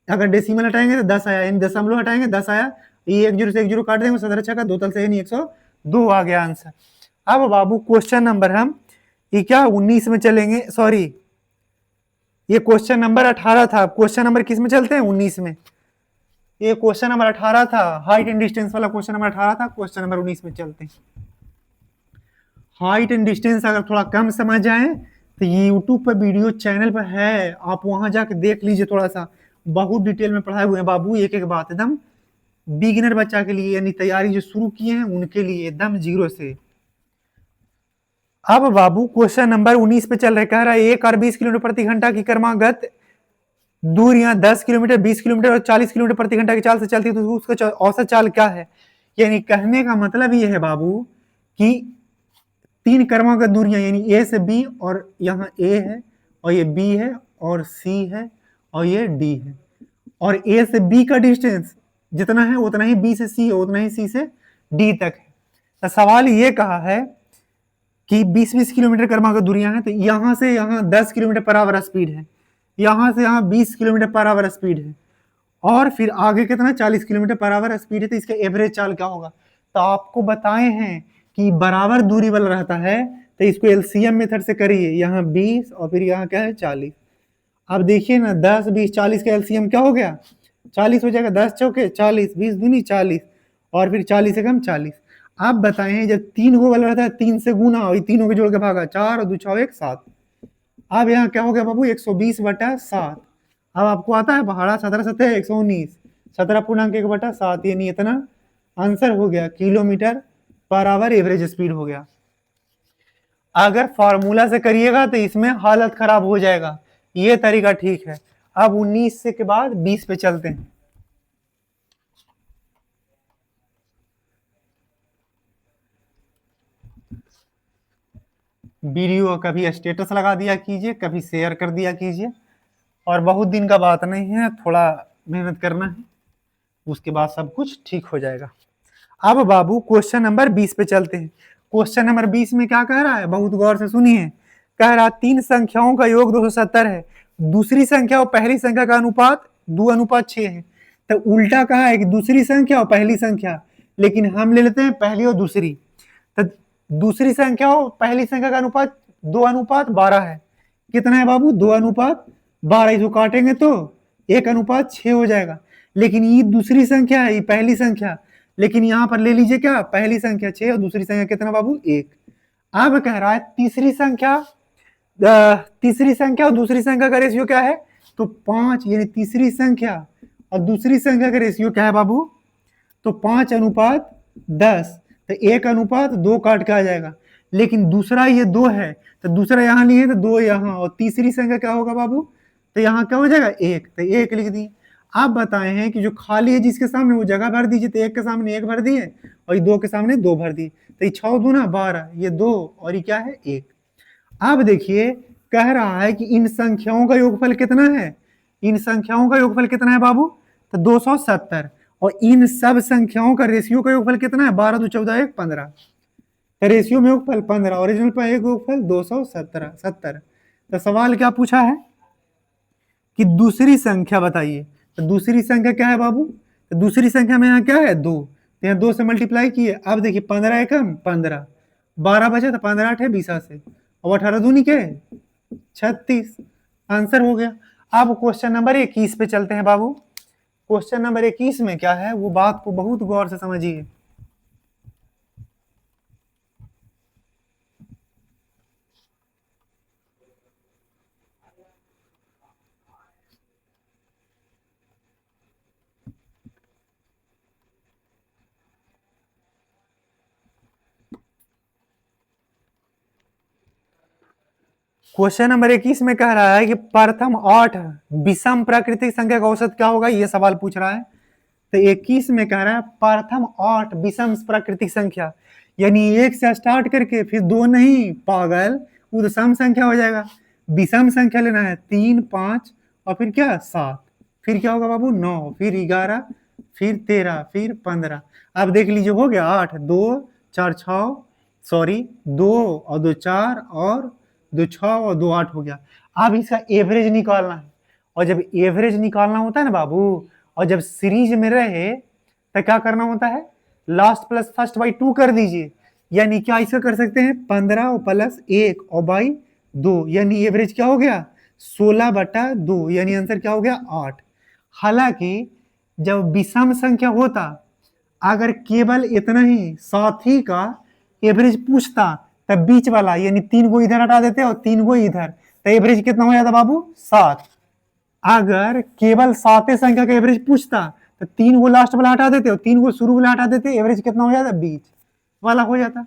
अगर डेसिमल हटाएंगे तो 10 आया, यानी दशमलव हटाएंगे 10 आया, ये 1 0 से 1 0 काट देंगे, 17 का 2 तल से यानी 102 आ गया आंसर। अब बाबू क्वेश्चन नंबर हम ये क्या 19 में चलेंगे, सॉरी ये क्वेश्चन नंबर 18 था। क्वेश्चन नंबर किस में चलते हैं? 19 में। ये क्वेश्चन नंबर 18 था, हाइट एंड डिस्टेंस वाला क्वेश्चन नंबर 18 था, क्वेश्चन नंबर 19 में चलते हैं। हाइट एंड डिस्टेंस अगर थोड़ा कम समझ आए तो ये यूट्यूब पर वीडियो चैनल पर है, आप वहां जाकर देख लीजिए थोड़ा सा, बहुत डिटेल में पढ़ाए हुए हैं बाबू, एक एक बात एकदम बिगिनर बच्चा के लिए, यानी तैयारी जो शुरू किए हैं उनके लिए एकदम जीरो से। अब बाबू क्वेश्चन नंबर 19 पे चल रहा है, कह रहा है 1 और 20 किलोमीटर प्रति घंटा की क्रमागत दूरियां 10 किलोमीटर, 20 किलोमीटर और 40 किलोमीटर प्रति घंटा की चाल से चलती है, तो उसका औसत चाल क्या है? यानी कहने का मतलब ये है बाबू कि 3 क्रमागत दूरियां, यानी ए से बी, और यहाँ ए है और ये बी है और सी है और ये डी है, और ए से बी का डिस्टेंस जितना है उतना ही बी से सी, उतना ही सी से डी तक है। तो सवाल ये कहा है कि 20-20 किलोमीटर क्रमागत दूरियां हैं, तो यहां से यहां 10 किलोमीटर पर आवर स्पीड है, यहां से यहां 20 किलोमीटर पर आवर स्पीड है, और फिर आगे कितना 40 किलोमीटर पर आवर स्पीड है, तो इसका एवरेज चाल क्या होगा? तो आपको बताए हैं कि बराबर दूरी वाला रहता है तो इसको एलसीएम मेथड से करिए, यहाँ 20 और फिर यहाँ क्या है 40। अब देखिए ना 10, 20, 40 का एलसीएम क्या हो गया? 40 हो जाएगा, 10 चौके 40, 20 दूनी 40, और फिर 40 से कम 40। आप बताएं जब 3 गो वाला रहता है 3 से गुना और तीनों के जोड़ के भागा, 4 और 2 6 1 7। अब यहाँ क्या हो गया बाबू 120/7। अब आपको आता है पहाड़ा 17 7 119, 17.1/7, यानी इतना आंसर हो गया kilometre per hour average speed हो गया। अगर फॉर्मूला से करिएगा तो इसमें हालत खराब हो जाएगा, ये तरीका ठीक है। अब 19 से के बाद 20 पे चलते हैं। वीडियो कभी स्टेटस लगा दिया कीजिए, कभी शेयर कर दिया कीजिए, और बहुत दिन का बात नहीं है, थोड़ा मेहनत करना है, उसके बाद सब कुछ ठीक हो जाएगा। अब बाबू क्वेश्चन नंबर 20 पे चलते हैं। क्वेश्चन नंबर 20 में क्या कह रहा है, बहुत गौर से सुनिए। कह रहा 3 संख्याओं का योग 270 है, दूसरी संख्या और पहली संख्या का अनुपात 2:6 है। तो उल्टा कहा है कि दूसरी संख्या और पहली संख्या, लेकिन हम ले लेते हैं पहली और दूसरी। तो दूसरी संख्या और पहली संख्या का अनुपात 2:12 है। कितना है बाबू? 2:12। इसको काटेंगे तो 1:6 हो जाएगा। लेकिन ये दूसरी संख्या है, ये पहली संख्या, लेकिन यहां पर ले लीजिए क्या, पहली संख्या 6 और दूसरी संख्या कितना बाबू 1। अब कह रहा है तीसरी संख्या और दूसरी संख्या का रेशियो क्या है? तो 5, यानी तीसरी संख्या और दूसरी संख्या का रेशियो क्या है बाबू? तो 5:10। तो 1:2 काट के आ जाएगा। लेकिन दूसरा ये 2 है, तो दूसरा यहाँ लिए तो 2 यहाँ, और तीसरी संख्या क्या होगा बाबू? तो यहाँ क्या हो जाएगा 1, तो 1 लिख दी। आप बताए हैं कि जो खाली है जिसके सामने वो जगह भर दीजिए, तो 1 के सामने 1 भर दिए और ये 2 के सामने 2 भर दिए, तो ये 6 दूना 12, ये 2 और ये क्या है 1। अब देखिए कह रहा है कि इन संख्याओं का योगफल कितना है? इन संख्याओं का योगफल कितना है बाबू? तो 270। और इन सब संख्याओं का रेशियो का योगफल कितना है? 12 2 14 1 15। तो रेशियो में योगफल 15, ओरिजिनल पर एक योगफल 270। तो सवाल क्या पूछा है कि दूसरी संख्या बताइए। तो दूसरी संख्या क्या है बाबू? तो दूसरी संख्या में यहाँ क्या है 2, तो यहाँ 2 से मल्टीप्लाई किए। अब देखिए 15 एकम 15, 12 बचे तो 15 8 20 से, और 18 दूनी के 36, आंसर हो गया। अब क्वेश्चन नंबर 21 पे चलते हैं बाबू। क्वेश्चन नंबर 21 में क्या है वो बात को बहुत गौर से समझिए। क्वेश्चन नंबर 21 में कह रहा है कि प्रथम 8 विषम प्राकृतिक संख्या का औसत क्या होगा, ये सवाल पूछ रहा है। तो 21 में कह रहा है प्रथम 8 विषम प्राकृतिक संख्या, यानी 1 से स्टार्ट करके फिर 2 नहीं पागल, वो तो सम संख्या हो जाएगा। विषम संख्या लेना है 3 5 और फिर क्या 7, फिर क्या होगा बाबू 9, फिर 11, फिर 13, फिर 15। अब देख लीजिए हो गया 8, 2 4 6, सॉरी 2 और 2 4 और 2 6 और 2 8 हो गया। अब इसका एवरेज निकालना है, और जब एवरेज निकालना होता है ना बाबू, और जब सीरीज में रहे तो क्या करना होता है, लास्ट प्लस फर्स्ट बाई 2 कर दीजिए। यानी क्या इसका कर सकते हैं 15 और प्लस 1 और बाई 2, यानी एवरेज क्या हो गया 16/2, यानी आंसर क्या हो गया 8। हालांकि जब विषम संख्या होता, अगर केवल इतना ही साथी का एवरेज पूछता, तब बीच वाला यानी 3 को इधर हटा देते और 3 को इधर, तो एवरेज कितना हो जाता बाबू 7। अगर केवल 7 संख्या का एवरेज पूछता तो 3 को लास्ट वाला हटा देते और 3 को शुरू वाला हटा देते, एवरेज कितना हो जाता, 20 वाला हो जाता।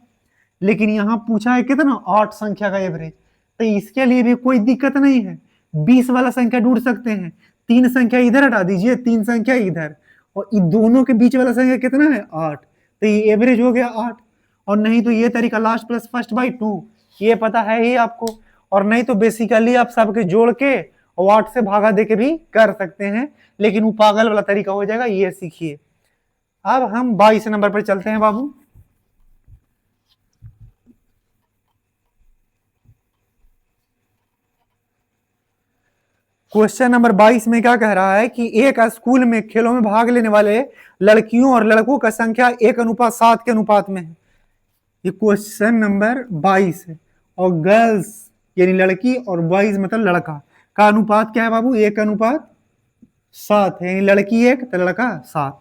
लेकिन यहाँ पूछा है कितना, 8 संख्या का एवरेज, तो इसके लिए भी कोई दिक्कत नहीं है, 20 वाला संख्या ढूंढ सकते हैं। 3 संख्या इधर हटा दीजिए, 3 संख्या इधर, और इन दोनों के बीच वाला संख्या कितना है, 8, तो ये एवरेज हो गया 8। और नहीं तो ये तरीका लास्ट प्लस फर्स्ट बाई 2, ये पता है ही आपको। और नहीं तो बेसिकली आप सबके जोड़ के और 8 से भागा दे के भी कर सकते हैं, लेकिन वो पागल वाला तरीका हो जाएगा, ये सीखिए। अब हम 22 नंबर पर चलते हैं बाबू। क्वेश्चन नंबर 22 में क्या कह रहा है कि एक स्कूल में खेलों में भाग लेने वाले लड़कियों और लड़कों का संख्या 1:7 के अनुपात में है। ये क्वेश्चन नंबर 22 है। और गर्ल्स यानी लड़की और बॉयज मतलब लड़का का अनुपात क्या है बाबू, 1:7 है, यानी लड़की 1 तो लड़का 7।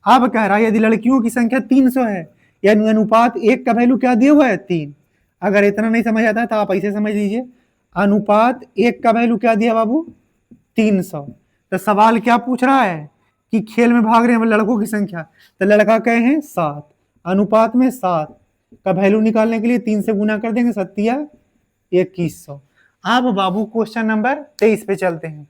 अब कह रहा है यदि लड़कियों की संख्या 300 है, यानी अनुपात 1 का वैल्यू क्या दिया हुआ है, 3। अगर इतना नहीं समझ आता है तो आप ऐसे समझ लीजिए, अनुपात 1 का वैल्यू क्या दिया बाबू, 300। तो सवाल क्या पूछ रहा है कि खेल में भाग रहे हैं लड़कों की संख्या, तो लड़का कहे हैं 7, अनुपात में 7 का वैल्यू निकालने के लिए 3 से गुना कर देंगे, 7 2100। अब बाबू क्वेश्चन नंबर 23 पे चलते हैं।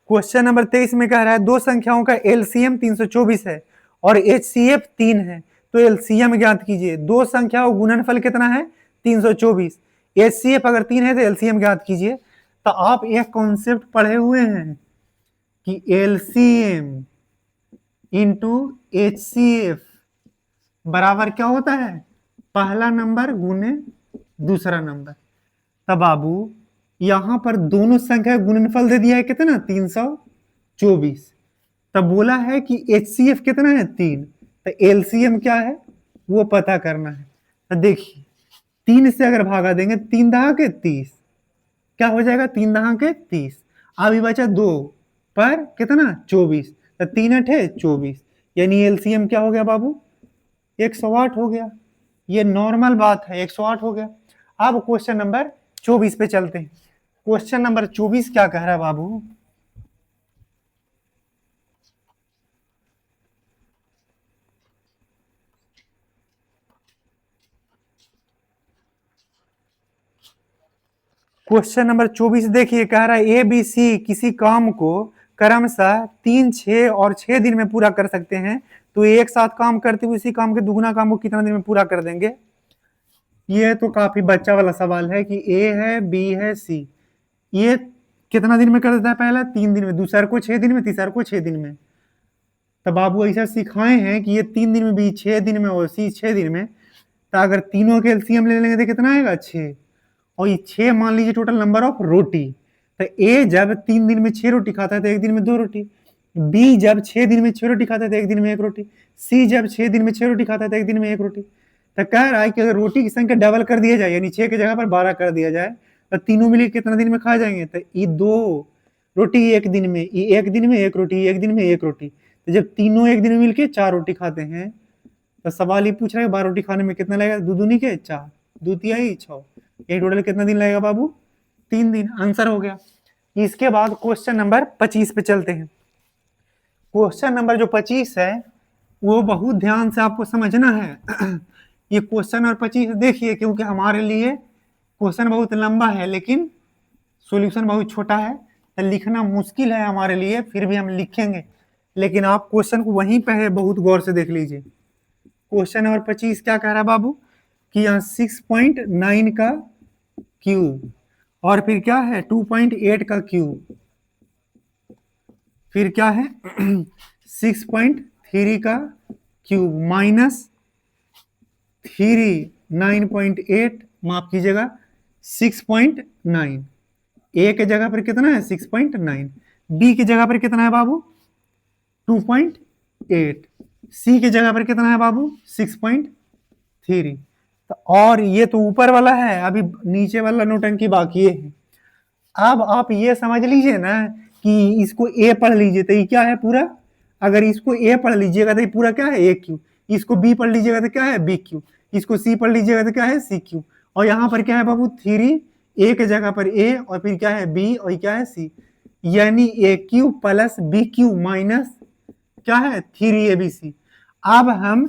क्वेश्चन नंबर 23 में कह रहा है दो संख्याओं का एलसीएम 324 है और एचसीएफ 3 है, तो एलसीएम ज्ञात कीजिए। दो संख्याओं गुणनफल कितना है, 324, एचसीएफ अगर 3 है तो एलसीएम ज्ञात कीजिए। तो आप एक कॉन्सेप्ट पढ़े हुए हैं कि एलसीएम इंटू एचसीएफ बराबर क्या होता है, पहला नंबर गुने दूसरा नंबर। तब बाबू यहां पर दोनों संख्या गुणनफल दे दिया है कितना, 324। तब बोला है कि एचसीएफ कितना है, 3, तो एलसीएम क्या है वो पता करना है। तो देखिए 3 से अगर भागा देंगे, 3 दहा के 30, क्या हो जाएगा, 3 दहा के 30। अभी बचा 2 पर कितना, 24, तो 3 अठे 24, यानी एलसीएम क्या हो गया बाबू, 108 हो गया। ये नॉर्मल बात है, 108 हो गया। अब क्वेश्चन नंबर 24 पे चलते हैं। क्वेश्चन नंबर 24 क्या कह रहा है बाबू, क्वेश्चन नंबर 24 देखिए, कह रहा है ए बी सी किसी काम को क्रमशः 3, 6 और 6 दिन में पूरा कर सकते हैं, तो एक साथ काम करते हुए इसी काम के दुगुना काम को कितना दिन में पूरा कर देंगे। ये तो काफी बच्चा वाला सवाल है कि ए है, बी है, सी, ये कितना दिन में कर देता है, पहला 3 दिन में, दूसरा को 6 दिन में, तीसरा को 6 दिन में। तो बाबू ऐसा सिखाए हैं कि ये 3 दिन में भी, 6 दिन में और सी 6 दिन में, तो अगर तीनों के एलसीएम ले लेंगे तो कितना आएगा, 6। और ये 6 मान लीजिए टोटल नंबर ऑफ रोटी। तो ए जब 3 दिन में 6 रोटी खाता है तो 1 दिन में 2 रोटी, बी जब 6 दिन में 6 रोटी खाता है तो 1 दिन में 1 रोटी, सी जब 6 दिन में 6 रोटी खाता है तो 1 दिन में 1 रोटी। तो कह रहा है कि अगर रोटी की संख्या डबल कर दिया जाए, यानी 6 की जगह पर 12 कर दिया जाए, तो तीनों मिले कितना दिन में खा जाएंगे, तो ये 2 रोटी 1 दिन में, ये 1 दिन में 1 रोटी, 1 दिन में 1 रोटी। तो जब तीनों 1 दिन में मिलके 4 रोटी खाते हैं, तो सवाल ये पूछ रहा है 12 रोटी खाने में कितना लगेगा, दो दूनी के 4, दो तिहाई 6, ये टोटल कितना दिन लगेगा बाबू, 3 दिन। आंसर हो गया। इसके बाद क्वेश्चन नंबर 25 पे चलते हैं। क्वेश्चन नंबर जो 25 है वो बहुत ध्यान से आपको समझना है। ये क्वेश्चन और 25 देखिए, क्योंकि हमारे लिए क्वेश्चन बहुत लंबा है लेकिन सॉल्यूशन बहुत छोटा है, तो लिखना मुश्किल है हमारे लिए, फिर भी हम लिखेंगे। लेकिन आप क्वेश्चन को वहीं पे है, बहुत गौर से देख लीजिए। क्वेश्चन नंबर 25 क्या कह रहा है बाबू कि यहाँ 6.9 का क्यूब और फिर क्या है 2.8 का क्यूब, फिर क्या है 6.3 का क्यूब माइनस 3 9.8, माफ कीजिएगा 6.9। ए के जगह पर कितना है 6.9, बी की जगह पर कितना है बाबू 2.8, सी की जगह पर कितना है बाबू 6.3। तो और ये तो ऊपर वाला है, अभी नीचे वाला नोटंकी बाकी है। अब आप ये समझ लीजिए ना कि इसको ए पढ़ लीजिए, तो ये क्या है पूरा अगर इसको ए पढ़ लीजिएगा तो ये पूरा क्या है ए क्यू, इसको बी पढ़ लीजिएगा तो क्या है बी क्यू, इसको सी पढ़ लीजिएगा तो क्या है सी क्यू, और यहाँ पर क्या है बाबू थ्री, ए के जगह पर ए और फिर क्या है बी और क्या है सी, यानी A cube plus B cube minus क्या है थ्री ए बी सी। अब हम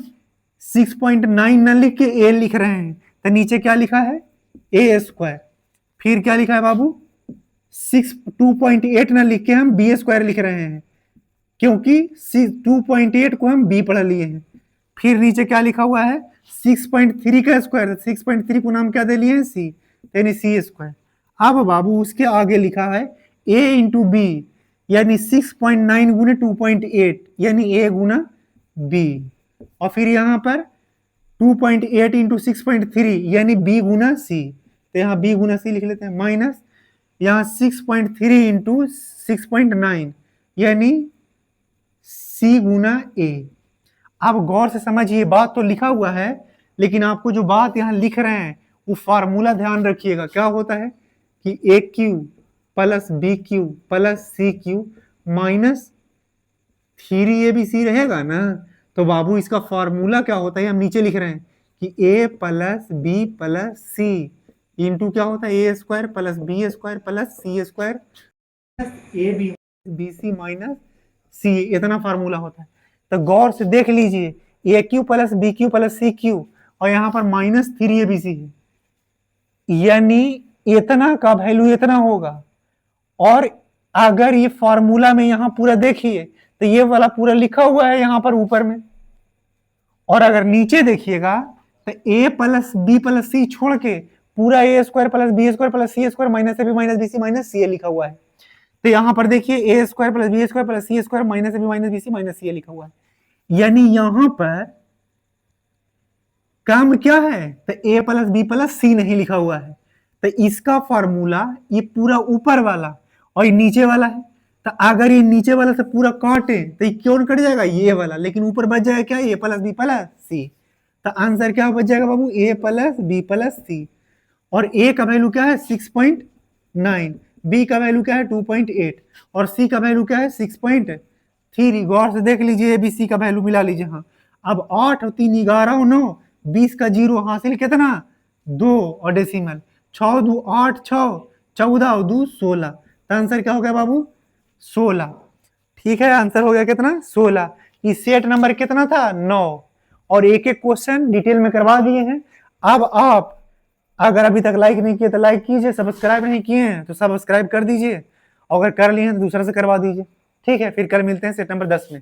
6.9 न लिख के ए लिख रहे हैं तो नीचे क्या लिखा है ए स्क्वायर, फिर क्या लिखा है बाबू 2.8 न लिख के हम बी स्क्वायर लिख रहे हैं क्योंकि 2.8 को हम बी पढ़ लिए हैं। फिर नीचे क्या लिखा हुआ है 6.3 का स्क्वायर, 6.3 को नाम क्या दे लिए सी, यानी सी स्क्वायर। अब बाबू उसके आगे लिखा है ए इंटू बी, यानी 6.9 गुने 2.8 यानी ए गुना बी, और फिर यहाँ पर 2.8 इंटू 6.3 यानी बी गुना सी, तो यहाँ बी गुना सी लिख लेते हैं, माइनस यहाँ 6.3 इंटू 6.9 यानी सी गुना ए। अब गौर से समझिए, बात तो लिखा हुआ है लेकिन आपको जो बात यहाँ लिख रहे हैं वो फार्मूला ध्यान रखिएगा, क्या होता है कि A cube plus B cube plus C cube minus three A B C रहेगा ना, तो बाबू इसका फार्मूला क्या होता है हम नीचे लिख रहे हैं कि A plus B plus C into क्या होता है A square plus B square plus C square A B B C minus C, इतना फार्मूला होता है। तो गौर से देख लीजिए A cube plus B cube plus C cube और यहाँ पर minus three A B C है, यानी इतना का वैल्यू इतना होगा। और अगर ये फॉर्मूला में यहाँ पूरा देखिए तो ये वाला पूरा लिखा हुआ है यहाँ पर ऊपर में, और अगर नीचे देखिएगा तो A plus B plus C छोड़ के पूरा A square plus B square plus C square minus A B minus B C minus C A लिखा हुआ है। तो यहाँ पर देखिए A square plus B square plus C square minus A B minus B C minus C A लिखा हुआ है, यानी यहाँ पर काम क्या है तो ए प्लस बी प्लस सी नहीं लिखा हुआ है, तो इसका फॉर्मूला ये पूरा ऊपर वाला और ये नीचे वाला है, तो अगर ये नीचे वाला से पूरा काटे तो ये क्यों कट जाएगा ये वाला, लेकिन ऊपर बच जाएगा क्या ए प्लस बी प्लस सी, तो आंसर क्या बच जाएगा बाबू ए प्लस बी प्लस सी। और ए का वैल्यू क्या है 6.9, बी का वैल्यू क्या है 2.8 और सी का वैल्यू क्या है 6.3। गौर से देख लीजिए ए बी सी का वैल्यू मिला लीजिए। हाँ अब 8 और 3 11 9 20 का जीरो हासिल कितना 2 और डेसिमल 6 2 8 6 14 और 2 16, तो आंसर क्या हो गया बाबू 16। ठीक है आंसर हो गया कितना 16। इस सेट नंबर कितना था 9, और एक एक क्वेश्चन डिटेल में करवा दिए हैं। अब आप अगर अभी तक लाइक नहीं किए तो लाइक कीजिए, सब्सक्राइब नहीं किए हैं तो सब्सक्राइब कर दीजिए, और अगर कर लिए हैं तो दूसरा से करवा दीजिए। ठीक है फिर कल मिलते हैं सेट नंबर 10 में।